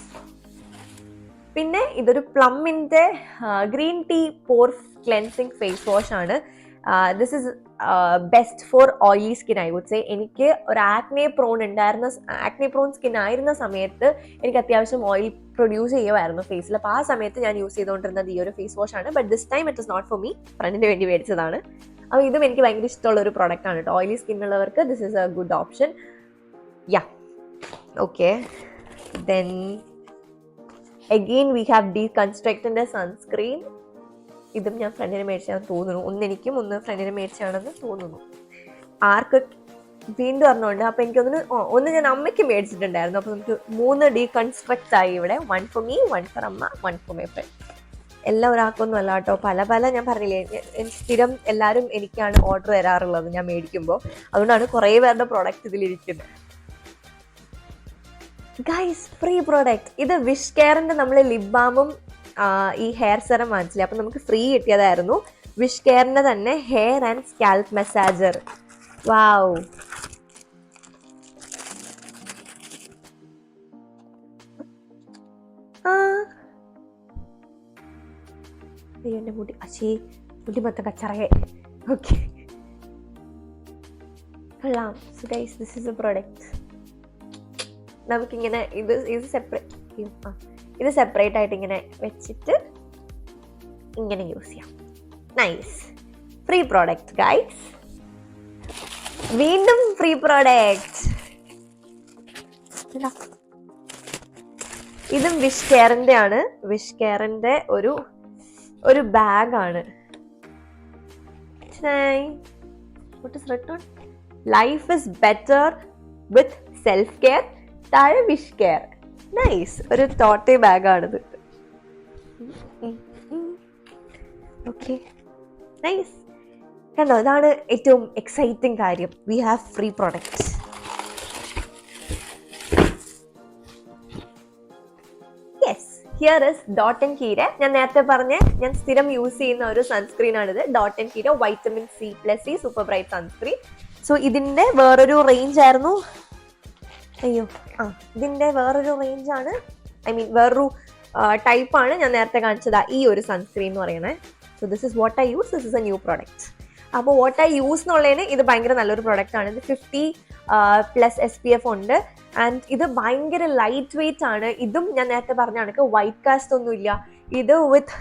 പിന്നെ ഇതൊരു പ്ലമ്മിന്റെ green tea pore cleansing face wash ആണ്. This is best for oily skin I would say. എനിക്ക് ഒരു ആക്നെ പ്രോൺ സ്കിൻ ആയിരുന്ന സമയത്ത് എനിക്ക് അത്യാവശ്യം ഓയിൽ പ്രൊഡ്യൂസ് ചെയ്യുമായിരുന്നു ഫേസിൽ. അപ്പോൾ ആ സമയത്ത് ഞാൻ യൂസ് ചെയ്തുകൊണ്ടിരുന്നത് ഈ ഒരു ഫേസ് വാഷ് ആണ്. But this time it is not for me, ഫ്രണ്ടിന് വേണ്ടി മേടിച്ചതാണ്. അപ്പോൾ ഇതും എനിക്ക് ഭയങ്കര ഇഷ്ടമുള്ള ഒരു പ്രൊഡക്റ്റ് ആണ് കേട്ടോ. ഓയിലി സ്കിൻ ഉള്ളവർക്ക് this is a good option. Okay. Then again we have ഡീകൺസ്ട്രക്റ്റിന്റെ സൺസ്ക്രീൻ. ഇതും ഞാൻ ഫ്രണ്ടിന് മേടിച്ചാണെന്ന് തോന്നുന്നു. ഒന്നെനിക്കും ഒന്ന് ഫ്രണ്ടിന് മേടിച്ചാണെന്ന് തോന്നുന്നു. ആർക്ക് വീണ്ടും പറഞ്ഞുകൊണ്ട്. അപ്പോൾ ഒന്ന് ഞാൻ അമ്മയ്ക്ക് മേടിച്ചിട്ടുണ്ടായിരുന്നു. അപ്പോൾ നമുക്ക് 3 ഡീകൺസ്ട്രക്റ്റ് ആയി ഇവിടെ. 1 ഫോർ മീ, 1 ഫോർ അമ്മ, 1 ഫോർ മൈ ഫ്രണ്ട്. എല്ലാം ഒരാൾക്കൊന്നും അല്ല കേട്ടോ, പല ഞാൻ പറഞ്ഞില്ലേ, സ്ഥിരം എല്ലാവരും എനിക്കാണ് ഓർഡർ തരാറുള്ളത് ഞാൻ മേടിക്കുമ്പോൾ. അതുകൊണ്ടാണ് കുറേ പേരുടെ പ്രോഡക്റ്റ് ഇതിലിരിക്കുന്നത്. Guys, free product. ഇത് വിഷ് കെയറിന്റെ നമ്മൾ ലിപ് ബാമും ഈ ഹെയർ സെറം വാങ്ങിച്ചില്ലേ, അപ്പം നമുക്ക് ഫ്രീ കിട്ടിയതായിരുന്നു. വിഷ് കെയറിന്റെ തന്നെ ഹെയർ ആൻഡ് സ്കാൽപ്പ് മസാജർ. വാവ്. എന്റെ മുടി മൊത്തം കച്ചറയെ. ഓക്കെ, കൊള്ളാം. So guys, this is A product. നമുക്കിങ്ങനെ ഇത് സെപ്പറേറ്റ് ആയിട്ട് ഇങ്ങനെ വെച്ചിട്ട് ഇങ്ങനെ യൂസ് ചെയ്യാം. നൈസ്. Free product guys. വീണ്ടും ഫ്രീ പ്രോഡക്റ്റ്. ഇതും വിഷ് കെയറിന്റെ ആണ്. വിഷ് കെയറിന്റെ ഒരു ബാഗാണ്. Life is better with self care, താഴെ വിഷ് കെയർ. നൈസ്. ഒരു തോട്ടി ബാഗാണിത്. Okay, nice. കണ്ടോ, ഇതാണ് ഏറ്റവും എക്സൈറ്റിംഗ് കാര്യം. We have free products. Yes, here is dot and കീയുടെ. ഞാൻ നേരത്തെ ഞാൻ സ്ഥിരം യൂസ് ചെയ്യുന്ന ഒരു സൺസ്ക്രീൻ ആണിത്. ഡോട്ട് ആൻഡ് കീയുടെ vitamin C+C super bright sunscreen. So ഇതിന്റെ വേറൊരു റേഞ്ച് ആയിരുന്നു. ഇതിന്റെ വേറൊരു റേഞ്ചാണ്, വേറൊരു ടൈപ്പാണ് ഞാൻ നേരത്തെ കാണിച്ചത് ഈ ഒരു സൺസ്ക്രീൻ എന്ന് പറയുന്നത്. So this is what I use. This is A new product. അപ്പോൾ വാട്ട് ഐ യൂസ് എന്നുള്ളതിന് ഇത് ഭയങ്കര നല്ലൊരു പ്രോഡക്റ്റ് ആണ്. ഇത് 50+ SPF ഉണ്ട്. ആൻഡ് ഇത് ഭയങ്കര ലൈറ്റ് വെയിറ്റ് ആണ്. ഇതും ഞാൻ നേരത്തെ പറഞ്ഞ കണക്ക് വൈറ്റ് കാസ്റ്റ് ഒന്നുമില്ല. ഇത് വിത്ത്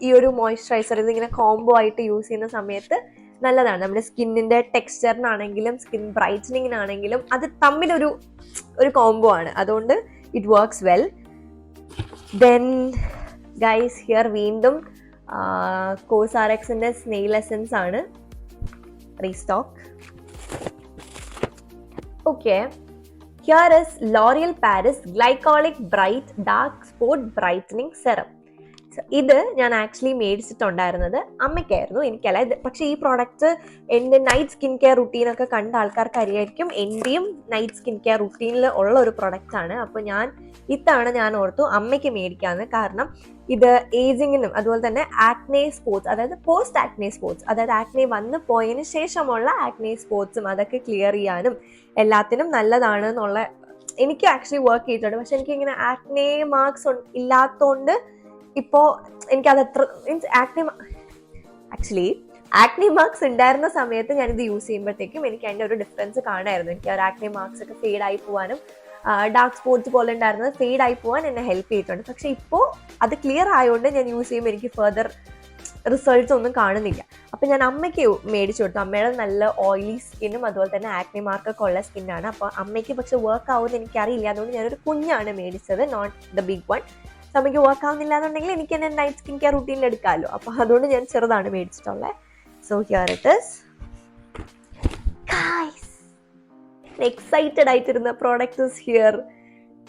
ഈ ഒരു മോയ്സ്ചറൈസർ ഇതിങ്ങനെ കോംബോ ആയിട്ട് യൂസ് ചെയ്യുന്ന സമയത്ത് നല്ലതാണ്. നമ്മുടെ സ്കിന്നിന്റെ ടെക്സ്ചറിനാണെങ്കിലും സ്കിൻ ബ്രൈറ്റനിങ്ങിനാണെങ്കിലും അത് തമ്മിലൊരു കോംബോ ആണ്. അതുകൊണ്ട് it works well. Then guys, here വീണ്ടും കോസാറെക്സിന്റെ സ്നെയിൽ എസൻസ് ആണ് restock. Okay, here is L'Oréal Paris glycolic bright dark spot brightening serum. ഇത് ഞാൻ ആക്ച്വലി മേടിച്ചിട്ടുണ്ടായിരുന്നത് അമ്മയ്ക്കായിരുന്നു, എനിക്കല്ല. പക്ഷേ ഈ പ്രോഡക്റ്റ് എൻ്റെ നൈറ്റ് സ്കിൻ കെയർ റുട്ടീനൊക്കെ കണ്ട ആൾക്കാർക്ക് അറിയായിരിക്കും. എൻ്റെയും നൈറ്റ് സ്കിൻ കെയർ റുട്ടീനിൽ ഉള്ള ഒരു പ്രൊഡക്റ്റ് ആണ്. അപ്പോൾ ഇത്തവണ ഞാൻ ഓർത്തു അമ്മയ്ക്ക് മേടിക്കാമെന്ന്. കാരണം ഇത് ഏജിങ്ങിനും അതുപോലെ തന്നെ ആക്നെ സ്പോട്സ്, അതായത് പോസ്റ്റ് ആക്നെ സ്പോട്സ്, അതായത് ആക്നെ വന്ന് പോയതിന് ശേഷമുള്ള ആക്നെ സ്പോട്സും അതൊക്കെ ക്ലിയർ ചെയ്യാനും എല്ലാത്തിനും നല്ലതാണ് എന്നുള്ള എനിക്ക് ആക്ച്വലി വർക്ക് ചെയ്തിട്ടുണ്ട്. പക്ഷെ എനിക്ക് ഇങ്ങനെ ആക്നെ മാർക്സ് ഇല്ലാത്തതുകൊണ്ട് ഇപ്പോൾ എനിക്കത് മീൻസ് ആക്നെ മാർക്സ് ഉണ്ടായിരുന്ന സമയത്ത് ഞാനിത് യൂസ് ചെയ്യുമ്പോഴത്തേക്കും എനിക്ക് അതിൻ്റെ ഒരു ഡിഫറൻസ് കാണായിരുന്നു. എനിക്ക് ആ ആക്നെ മാർക്സ് ഒക്കെ ഫെയ്ഡ് ആയി പോകാനും ഡാർക്ക് സ്പോട്സ് പോലെ ഉണ്ടായിരുന്നത് ഫെയ്ഡ് ആയി പോകാൻ എന്നെ ഹെൽപ്പ് ചെയ്തിട്ടുണ്ട്. പക്ഷെ ഇപ്പോൾ അത് ക്ലിയർ ആയതുകൊണ്ട് ഞാൻ യൂസ് ചെയ്യുമ്പോൾ എനിക്ക് ഫെർദർ റിസൾട്ട്സ് ഒന്നും കാണുന്നില്ല. അപ്പം ഞാൻ അമ്മയ്ക്ക് മേടിച്ചു കൊടുത്തു. അമ്മയുടെ നല്ല ഓയിലി സ്കിന്നും അതുപോലെ തന്നെ ആക്നെ മാർക്കൊക്കെ ഉള്ള സ്കിന്നാണ്. അപ്പോൾ അമ്മയ്ക്ക് പക്ഷെ വർക്ക് ആവുമെന്ന് എനിക്കറിയില്ല. അതുകൊണ്ട് ഞാനൊരു കുഞ്ഞാണ് മേടിച്ചത്, നോട്ട് ദ ബിഗ് വൺ. അമ്മയ്ക്ക് വർക്ക് ആവുന്നില്ല എന്നുണ്ടെങ്കിൽ എനിക്ക് എൻ്റെ നൈറ്റ് സ്കിൻ കെയർ റുട്ടീനിൽ എടുക്കാമല്ലോ. അപ്പോൾ അതുകൊണ്ട് ഞാൻ ചെറുതാണ് മേടിച്ചിട്ടുള്ളത്. So here it is. Guys, excited ആയിട്ടിരുന്ന പ്രോഡക്റ്റ് ഇസ് ഹിയർ.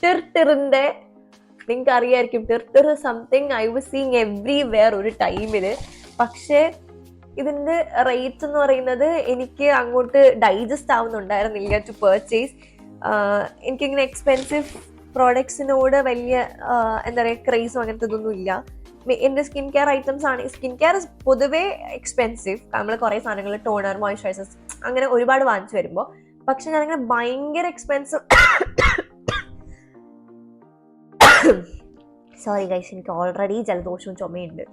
ടിർട്ടിറിൻ്റെ, നിങ്ങൾക്ക് അറിയായിരിക്കും Tirtir something I was seeing everywhere ഒരു ടൈമിൽ. പക്ഷേ ഇതിൻ്റെ റേറ്റ് എന്ന് പറയുന്നത് എനിക്ക് അങ്ങോട്ട് ഡൈജസ്റ്റ് ആവുന്നുണ്ടായിരുന്നില്ല ടു പർച്ചേസ്. എനിക്കിങ്ങനെ എക്സ്പെൻസീവ് പ്രോഡക്ട്സിനോട് വലിയ എന്താ പറയുക ക്രേസോ അങ്ങനത്തെ ഇതൊന്നും ഇല്ല. എൻ്റെ സ്കിൻ കെയർ ഐറ്റംസ് ആണ്. സ്കിൻ കെയർ പൊതുവേ എക്സ്പെൻസീവ്. നമ്മൾ കുറേ സാധനങ്ങൾ, ടോണർ, മോയ്സ്ചറൈസേഴ്സ് അങ്ങനെ ഒരുപാട് വാങ്ങിച്ചു വരുമ്പോൾ. പക്ഷെ ഞാനിങ്ങനെ ഭയങ്കര എക്സ്പെൻസീവ് സോറി ഗൈസ്, എനിക്ക് ഓൾറെഡി ജലദോഷവും ചുമയുണ്ട്.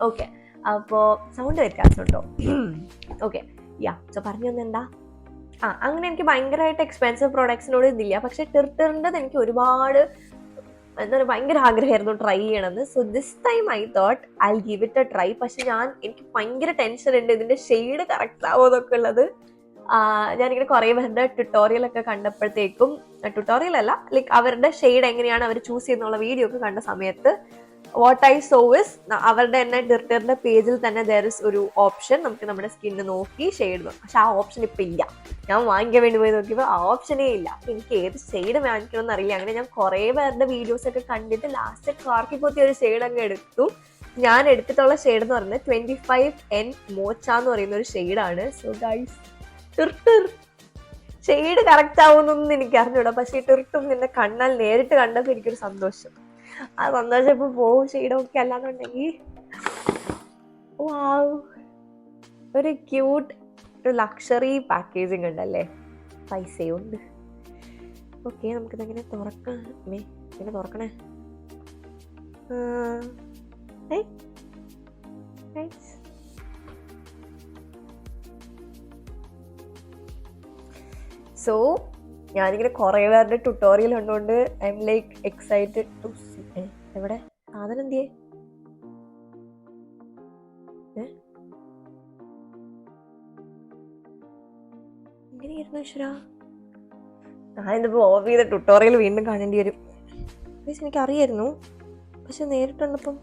ഓക്കെ, അപ്പോൾ സൗണ്ട് വ്യത്യാസമുണ്ടോ? ഓക്കെ, സോ പറഞ്ഞു തന്നെന്താ, അങ്ങനെ എനിക്ക് ഭയങ്കരമായിട്ട് എക്സ്പെൻസീവ് പ്രോഡക്ട്സിനോട് ഇതില്ല. പക്ഷെ ടിർട്ടിറിൻ്റെത് എനിക്ക് ഒരുപാട് എന്താ പറയുക ഭയങ്കര ആഗ്രഹമായിരുന്നു ട്രൈ ചെയ്യണമെന്ന്. So this time I thought I give it A try. പക്ഷെ എനിക്ക് ഭയങ്കര ടെൻഷൻ ഉണ്ട് ഇതിൻ്റെ ഷെയ്ഡ് കറക്റ്റ് ആവോ എന്നൊക്കെ ഉള്ളത്. ഞാനിങ്ങനെ കുറേ പേരുടെ ട്യൂട്ടോറിയലൊക്കെ കണ്ടപ്പോഴത്തേക്കും, ട്യൂട്ടോറിയൽ അല്ല, ലൈക്ക് അവരുടെ ഷെയ്ഡ് എങ്ങനെയാണ് അവർ ചൂസ് ചെയ്യുന്നുള്ള വീഡിയോ ഒക്കെ കണ്ട സമയത്ത് വാട്ട് ഐ സോ ഇസ്, അവരുടെ തന്നെ ടിർട്ടിറിന്റെ പേജിൽ തന്നെ ദർ ഇസ് ഒരു ഓപ്ഷൻ, നമുക്ക് നമ്മുടെ സ്കിന്ന് നോക്കി ഷെയ്ഡ് നോക്കാം. പക്ഷെ ആ ഓപ്ഷൻ ഇപ്പം ഇല്ല. ഞാൻ വാങ്ങിക്കാൻ വേണ്ടി പോയി നോക്കിയപ്പോൾ ആ ഓപ്ഷനേ ഇല്ല. എനിക്ക് ഏത് ഷെയ്ഡ് വാങ്ങിക്കണം എന്നറിയില്ല. അങ്ങനെ ഞാൻ കുറേ പേരുടെ വീഡിയോസ് ഒക്കെ കണ്ടിട്ട് ലാസ്റ്റ് കാർക്കിപ്പോത്തി ഒരു ഷെയ്ഡ് അങ്ങ് എടുത്തു. ഞാൻ എടുത്തിട്ടുള്ള ഷെയ്ഡ് എന്ന് പറയുന്നത് 25N മോച്ച എന്ന് പറയുന്ന ഒരു ഷെയ്ഡാണ്. സോ ഗൈസ്, ടിർട്ടിർ ഷെയ്ഡ് കറക്റ്റ് ആവുന്നൊന്നും എനിക്ക് അറിഞ്ഞൂടാ. പക്ഷേ ഈ ടിർട്ടിർ നിന്നെ കണ്ണാൽ നേരിട്ട് കണ്ടപ്പോൾ എനിക്കൊരു സന്തോഷം. ആ സന്തോഷം ഇപ്പൊ പോവും ഷെയ്ഡൊക്കെ അല്ലാന്നുണ്ടെങ്കിൽ. വാവ്, ഒരു ക്യൂട്ട് ഒരു ലക്ഷറി പാക്കേജിങ് ഉണ്ടല്ലേ, പൈസയും ഉണ്ട്. ഓക്കെ, നമുക്കിതെങ്ങനെ തുറക്കണേ, ഇങ്ങനെ തുറക്കണേ. സോ ഞാനിങ്ങനെ കുറേ പേരുടെ ട്യൂട്ടോറിയൽ കണ്ടുകൊണ്ട് I'm like excited to see. എവിടെ സാധനം എന്തിയേ? എങ്ങനെയായിരുന്നു ഈശ്വരാ? ഞാനിതിപ്പോൾ ഓഫ് ചെയ്ത ട്യൂട്ടോറിയൽ വീണ്ടും കാണേണ്ടി വരും. എനിക്ക് അറിയായിരുന്നു, പക്ഷെ നേരിട്ടുള്ളപ്പം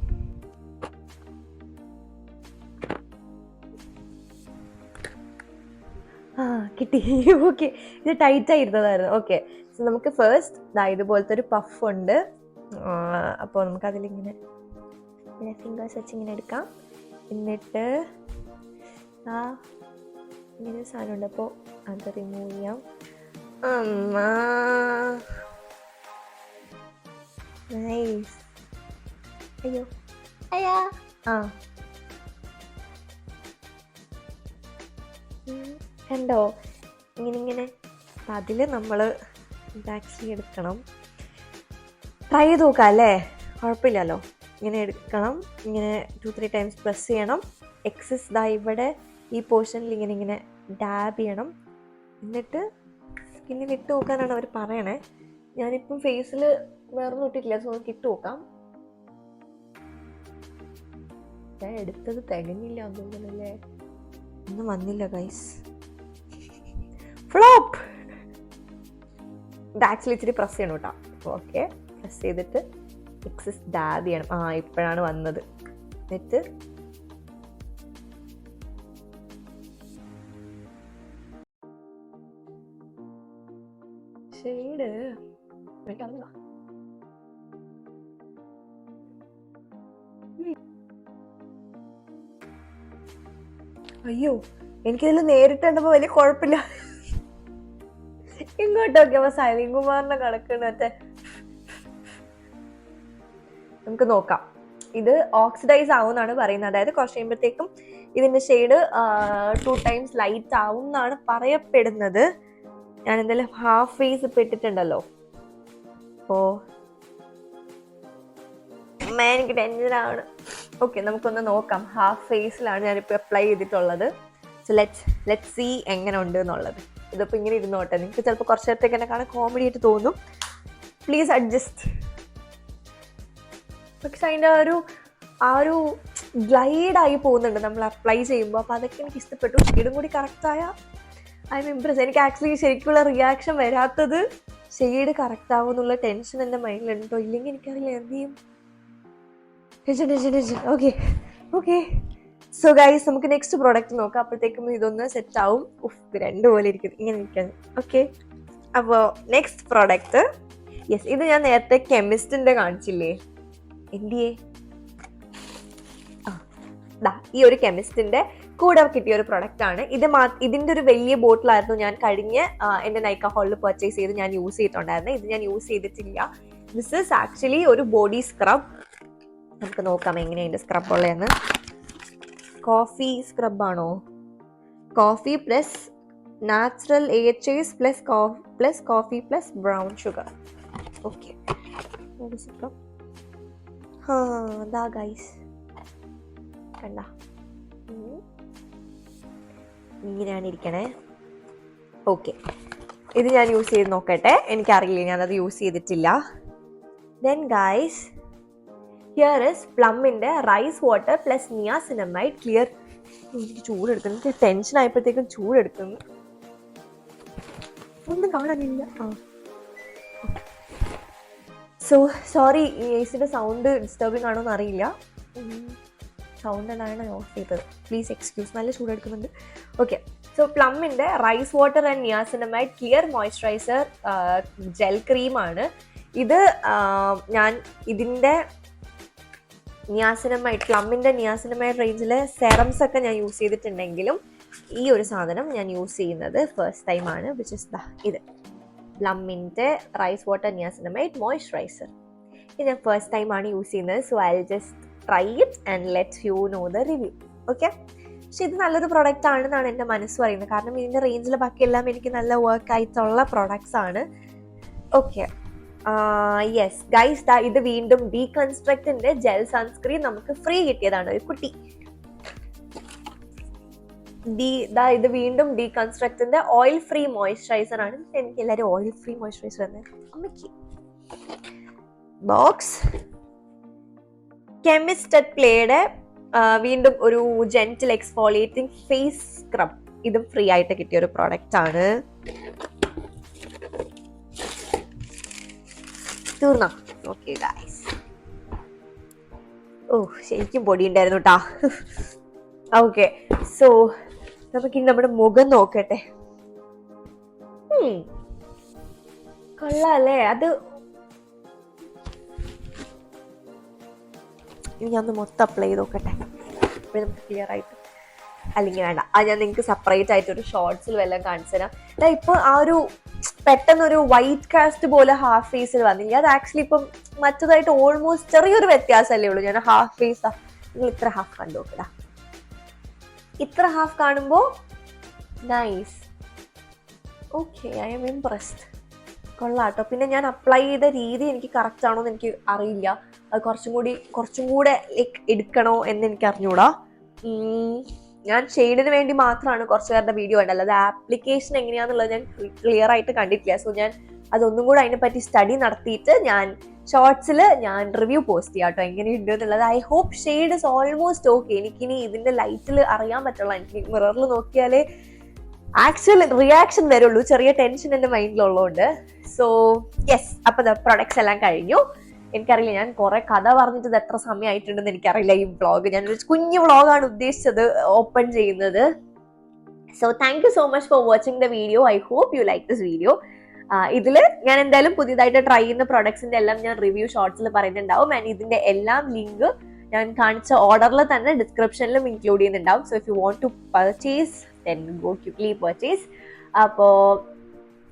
കിട്ടി. ഓക്കെ, ഇത് ടൈറ്റ് ആയിരുന്നതായിരുന്നു. ഓക്കെ, സോ നമുക്ക് ഫസ്റ്റ് ഇതുപോലത്തെ ഒരു പഫ് ഉണ്ട്. അപ്പോൾ നമുക്കതിലിങ്ങനെ ഫിംഗേഴ്സ് വെച്ച് ഇങ്ങനെ എടുക്കാം. എന്നിട്ട് ഇങ്ങനെ ഒരു സാധനമുണ്ട്, അപ്പോൾ അത് റിമൂവ് ചെയ്യാം. നൈസ്. അയ്യോ അയ്യാ. കണ്ടോ ഇങ്ങനെ. അപ്പം അതിൽ നമ്മൾ ആക്ച്വലി എടുക്കണം. ട്രൈ ചെയ്ത് നോക്കാം അല്ലേ, കുഴപ്പമില്ലല്ലോ. ഇങ്ങനെ എടുക്കണം, ഇങ്ങനെ 2-3 ടൈംസ് പ്രസ് ചെയ്യണം. എക്സസ് ഇവിടെ ഈ പോർഷനിൽ ഇങ്ങനെ ഡാബ് ചെയ്യണം. എന്നിട്ട് സ്കിന്നിൽ ഇട്ട് നോക്കാനാണ് അവർ പറയണേ. ഞാനിപ്പം ഫേസിൽ വേറൊന്നും ഇട്ടിട്ടില്ല, സോ നമുക്ക് ഇട്ട് നോക്കാം. ഞാൻ എടുത്തത് തികഞ്ഞില്ല തോന്നുന്നല്ലേ, ഒന്നും വന്നില്ല ഗൈസ്. ഫ്ലോപ്പ്. ഇത് ആക്ച്വലി ഇച്ചിരി പ്രസ് ചെയ്യണം കേട്ടോ. ഓക്കെ, പ്രസ് ചെയ്തിട്ട് എക്സസ് ഡാബ് ചെയ്യണം. ഇപ്പോഴാണ് വന്നത്. എന്നിട്ട് ഷെയ്ഡ് എനിക്കറിയില്ല. അയ്യോ, എനിക്കിതിൽ നേരിട്ട് കണ്ടപ്പോ വലിയ കുഴപ്പമില്ല. ഇങ്ങോട്ടൊക്കെ അപ്പൊ സൈലിൻ കുമാറിന്റെ കണക്കുണ്ട്. മറ്റേ നമുക്ക് നോക്കാം. ഇത് ഓക്സിഡൈസ് ആവും എന്നാണ് പറയുന്നത്. അതായത് കുറച്ച് കഴിയുമ്പോഴത്തേക്കും ഇതിന്റെ ഷെയ്ഡ് 2 times ലൈറ്റ് ആവും എന്നാണ് പറയപ്പെടുന്നത്. ഞാൻ എന്തായാലും ഹാഫ് ഫേസ് ഇപ്പൊ ഇട്ടിട്ടുണ്ടല്ലോ, അപ്പോ എനിക്ക് ടെൻഷനാണ്. ഓക്കെ, നമുക്കൊന്ന് നോക്കാം. ഹാഫ് ഫേസിലാണ് ഞാനിപ്പോൾ അപ്ലൈ ചെയ്തിട്ടുള്ളത്. സോ ലെറ്റ്സ് സീ എങ്ങനെ ഉണ്ട് എന്നുള്ളത്. ഇതിപ്പോൾ ഇങ്ങനെ ഇരുന്നോട്ടെ. നിങ്ങൾക്ക് ചിലപ്പോൾ കുറച്ച് നേരത്തേക്ക് എന്നെ കാണാൻ കോമഡി ആയിട്ട് തോന്നും. Please adjust. പക്ഷെ അതിൻ്റെ ആ ഒരു ഗ്ലൈഡായി പോകുന്നുണ്ട് നമ്മൾ അപ്ലൈ ചെയ്യുമ്പോൾ. അപ്പോൾ അതൊക്കെ എനിക്ക് ഇഷ്ടപ്പെട്ടു. ഷെയ്ഡും കൂടി കറക്റ്റായ ഐ എം ഇംപ്രസ്. എനിക്ക് ആക്ച്വലി ശരിക്കുള്ള റിയാക്ഷൻ വരാത്തത് ഷെയ്ഡ് കറക്റ്റ് ആവും എന്നുള്ള ടെൻഷൻ എൻ്റെ മൈൻഡിലുണ്ടോ, ഇല്ലെങ്കിൽ എനിക്കറിയില്ല എന്ത് ചെയ്യും. ഓക്കെ സോ ഗൈസ്, നമുക്ക് നെക്സ്റ്റ് പ്രോഡക്റ്റ് നോക്കാം. അപ്പോഴത്തേക്കും ഇതൊന്ന് സെറ്റ് ആവും. ഇത് രണ്ട് പോലെ ഇരിക്കും ഇങ്ങനെ ഇരിക്കാൻ. ഓക്കെ, അപ്പോൾ നെക്സ്റ്റ് പ്രോഡക്റ്റ്, യെസ്, ഇത് ഞാൻ നേരത്തെ കെമിസ്റ്റിന്റെ കാണിച്ചില്ലേ, എന്തിയേ ഈ ഒരു കെമിസ്റ്റിന്റെ കൂടെ കിട്ടിയ ഒരു പ്രൊഡക്റ്റ് ആണ് ഇത്. ഇതിന്റെ ഒരു വലിയ ബോട്ടിലായിരുന്നു ഞാൻ കഴിഞ്ഞ എന്റെ നൈക്ക ഹോളിൽ പർച്ചേസ് ചെയ്ത് ഞാൻ യൂസ് ചെയ്തിട്ടുണ്ടായിരുന്നു. ഇത് ഞാൻ യൂസ് ചെയ്തിട്ടില്ല. ദിസ് ഈസ് ആക്ച്വലി ഒരു ബോഡി സ്ക്രബ്. നമുക്ക് നോക്കാം എങ്ങനെയുണ്ട് സ്ക്രബ് ഉള്ളതെന്ന്. കോഫി സ്ക്രബാണോ? Coffee plus natural AHAs plus coffee plus brown sugar. Okay, അതാ ഗൈസ്, കണ്ട ഇങ്ങനെയാണ് ഇരിക്കണേ. ഓക്കെ, ഇത് ഞാൻ യൂസ് ചെയ്ത് നോക്കട്ടെ. എനിക്കറിയില്ല, ഞാനത് യൂസ് ചെയ്തിട്ടില്ല. ദെൻ ഗൈസ്, ഹിയർ ഇസ് പ്ലമ്മിന്റെ rice water plus niacinamide clear. എനിക്ക് ചൂടെടുക്കുന്നു, എനിക്ക് ടെൻഷൻ ആയപ്പോഴത്തേക്കും ചൂടെടുക്കുന്നു. ഒന്നും കാണാനില്ല. സോ സോറി, ഈ AC-യുടെ സൗണ്ട് ഡിസ്റ്റർബിങ് ആണോ എന്ന് അറിയില്ല. സൗണ്ട് എന്നാണ് ഓഫ് ചെയ്തത്, പ്ലീസ് എക്സ്ക്യൂസ്. നല്ല ചൂടെടുക്കുന്നുണ്ട്. ഓക്കെ, സോ പ്ലമ്മിന്റെ rice water and niacinamide clear moisturiser gel ക്രീമാണ് ഇത്. ഞാൻ ഇതിന്റെ നിയാസിനമൈഡ്, പ്ലമ്മിന്റെ നിയാസിനമൈഡ് റേഞ്ചിലെ സെറംസ് ഒക്കെ ഞാൻ യൂസ് ചെയ്തിട്ടുണ്ടെങ്കിലും ഈ ഒരു സാധനം ഞാൻ യൂസ് ചെയ്യുന്നത് ഫസ്റ്റ് ടൈം ആണ്. വിച്ച് ഇസ് ഇത് പ്ലമ്മിന്റെ റൈസ് വാട്ടർ നിയാസിനമൈഡ് മോയ്സ്ചറൈസർ. ഇത് ഞാൻ ഫസ്റ്റ് ടൈം ആണ് യൂസ് ചെയ്യുന്നത്. So I just try it and let you know the review. Okay, പക്ഷെ ഇത് നല്ലൊരു പ്രൊഡക്റ്റ് ആണെന്നാണ് എൻ്റെ മനസ്സ് പറയുന്നത്. കാരണം ഇതിന്റെ റേഞ്ചിൽ ബാക്കിയെല്ലാം എനിക്ക് നല്ല വർക്ക് ആയിട്ടുള്ള പ്രൊഡക്ട്സ് ആണ്. ഓക്കെ, യെസ് ഗൈസ്, ഇത് വീണ്ടും ഡീകൺസ്ട്രക്റ്റിന്റെ ജെൽ സൺസ്ക്രീൻ നമുക്ക് ഫ്രീ കിട്ടിയതാണ്. ഒരു കുട്ടി ഇത് വീണ്ടും ഡീകൺസ്ട്രക്റ്റിന്റെ ഓയിൽ ഫ്രീ മോയ്സ്ചറൈസർ ആണ്. എനിക്ക് എല്ലാവരും ഓയിൽ ഫ്രീ മോയ്സ്ചറൈസർ തന്നെ. അമ്മയ്ക്ക് ബോക്സ് കെമിസ്റ്റ് അറ്റ് പ്ലേയുടെ വീണ്ടും ഒരു ജെന്റിൽ എക്സ്ഫോളിയേറ്റിംഗ് ഫേസ് സ്ക്രബ്. ഇതും ഫ്രീ ആയിട്ട് കിട്ടിയ ഒരു പ്രോഡക്റ്റ് ആണ്. തീർന്നോ? ഓക്കെ ഗൈസ്, ശരിക്കും പൊടി ഉണ്ടായിരുന്നു കേട്ടാ. ഓക്കെ, സോ നമുക്കിനി നമ്മുടെ മുഖം നോക്കട്ടെ. കൊള്ളാല്ലേ? അത് ഇനി ഞാൻ മൊത്തം അപ്ലൈ ചെയ്ത് നോക്കട്ടെ, അപ്പോൾ നമുക്ക് ക്ലിയർ ആയിട്ട്. അല്ലെങ്കിൽ വേണ്ട, അത് ഞാൻ നിങ്ങൾക്ക് സെപ്പറേറ്റ് ആയിട്ട് ഒരു ഷോർട്സിൽ വല്ലതും കാണിച്ചു തരാം. ഇപ്പോൾ ആ ഒരു പെട്ടെന്നൊരു വൈറ്റ് കാസ്റ്റ് പോലെ ഹാഫ് ഫേസിൽ വന്നില്ല. അത് ആക്ച്വലി ഇപ്പം മറ്റതായിട്ട് ഓൾമോസ്റ്റ് ചെറിയൊരു വ്യത്യാസമല്ലേ ഉള്ളൂ. ഞാൻ ഹാഫ് ഫേസ്, നിങ്ങൾ ഇത്ര ഹാഫ് കണ്ടു നോക്കടാ. ഇത്ര ഹാഫ് കാണുമ്പോൾ nice. Okay, I'm impressed. കൊള്ളാട്ടോ. പിന്നെ ഞാൻ അപ്ലൈ ചെയ്ത രീതി എനിക്ക് കറക്റ്റ് ആണോ എന്ന് എനിക്ക് അറിയില്ല. അത് കുറച്ചും കൂടെ ലൈക്ക് എടുക്കണോ എന്ന് എനിക്ക് അറിഞ്ഞൂടാ. ഞാൻ ഷെയ്ഡിന് വേണ്ടി മാത്രമാണ് കുറച്ച് പേരുടെ വീഡിയോ കണ്ടത്. അത് ആപ്ലിക്കേഷൻ എങ്ങനെയാണെന്നുള്ളത് ഞാൻ ക്ലിയർ ആയിട്ട് കണ്ടിട്ടില്ല. സോ ഞാൻ അതൊന്നും കൂടെ അതിനെപ്പറ്റി സ്റ്റഡി നടത്തിയിട്ട് ഞാൻ ഷോർട്സിൽ ഞാൻ റിവ്യൂ പോസ്റ്റ് ചെയ്യാം കേട്ടോ, എങ്ങനെയുണ്ട് എന്നുള്ളത്. I hope shade is almost okay. എനിക്കിനി ഇതിന്റെ ലൈറ്റിൽ അറിയാൻ പറ്റുള്ള, എനിക്ക് മിററിൽ നോക്കിയാലേ ആക്ച്വൽ റിയാക്ഷൻ വരുള്ളൂ. ചെറിയ ടെൻഷൻ എൻ്റെ മൈൻഡിലുള്ളതുകൊണ്ട്. സോ യെസ്, അപ്പൊ പ്രൊഡക്ട്സ് എല്ലാം കഴിഞ്ഞു. എനിക്കറിയില്ല, ഞാൻ കുറെ കഥ പറഞ്ഞിട്ട് ഇത് എത്ര സമയമായിട്ടുണ്ടെന്ന് എനിക്കറിയില്ല. ഈ വ്ളോഗ് ഞാനൊരു കുഞ്ഞു വ്ളോഗാണ് ഉദ്ദേശിച്ചത് ഓപ്പൺ ചെയ്യുന്നത്. So thank you so much for watching the video. I hope you like this video. ഇതില് ഞാൻ എന്തായാലും പുതിയതായിട്ട് ട്രൈ ചെയ്യുന്ന പ്രൊഡക്ട്സിന്റെ എല്ലാം ഞാൻ റിവ്യൂ ഷോർട്സിൽ പറയുന്നുണ്ടാവും. ആൻഡ് ഇതിന്റെ എല്ലാം ലിങ്ക് ഞാൻ കാണിച്ച ഓർഡറിൽ തന്നെ ഡിസ്ക്രിപ്ഷനിലും ഇൻക്ലൂഡ് ചെയ്യുന്നുണ്ടാവും. So if you want to purchase then go quickly purchase. അപ്പോൾ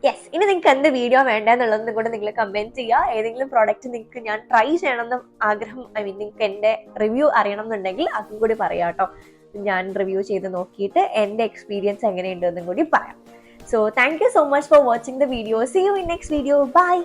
യെസ്, ഇനി നിങ്ങൾക്ക് എന്ത് വീഡിയോ വേണ്ടെന്നുള്ളതും കൂടെ നിങ്ങൾ കമൻറ്റ് ചെയ്യുക. ഏതെങ്കിലും പ്രോഡക്റ്റ് നിങ്ങൾക്ക് ഞാൻ ട്രൈ ചെയ്യണമെന്ന് ആഗ്രഹം, നിങ്ങൾക്ക് എൻ്റെ റിവ്യൂ അറിയണം എന്നുണ്ടെങ്കിൽ അതും കൂടി പറയാം കേട്ടോ. ഞാൻ റിവ്യൂ ചെയ്ത് നോക്കിയിട്ട് എൻ്റെ എക്സ്പീരിയൻസ് എങ്ങനെയുണ്ടെന്നും കൂടി പറയാം. So thank you so much for watching the video. See you in next video. Bye.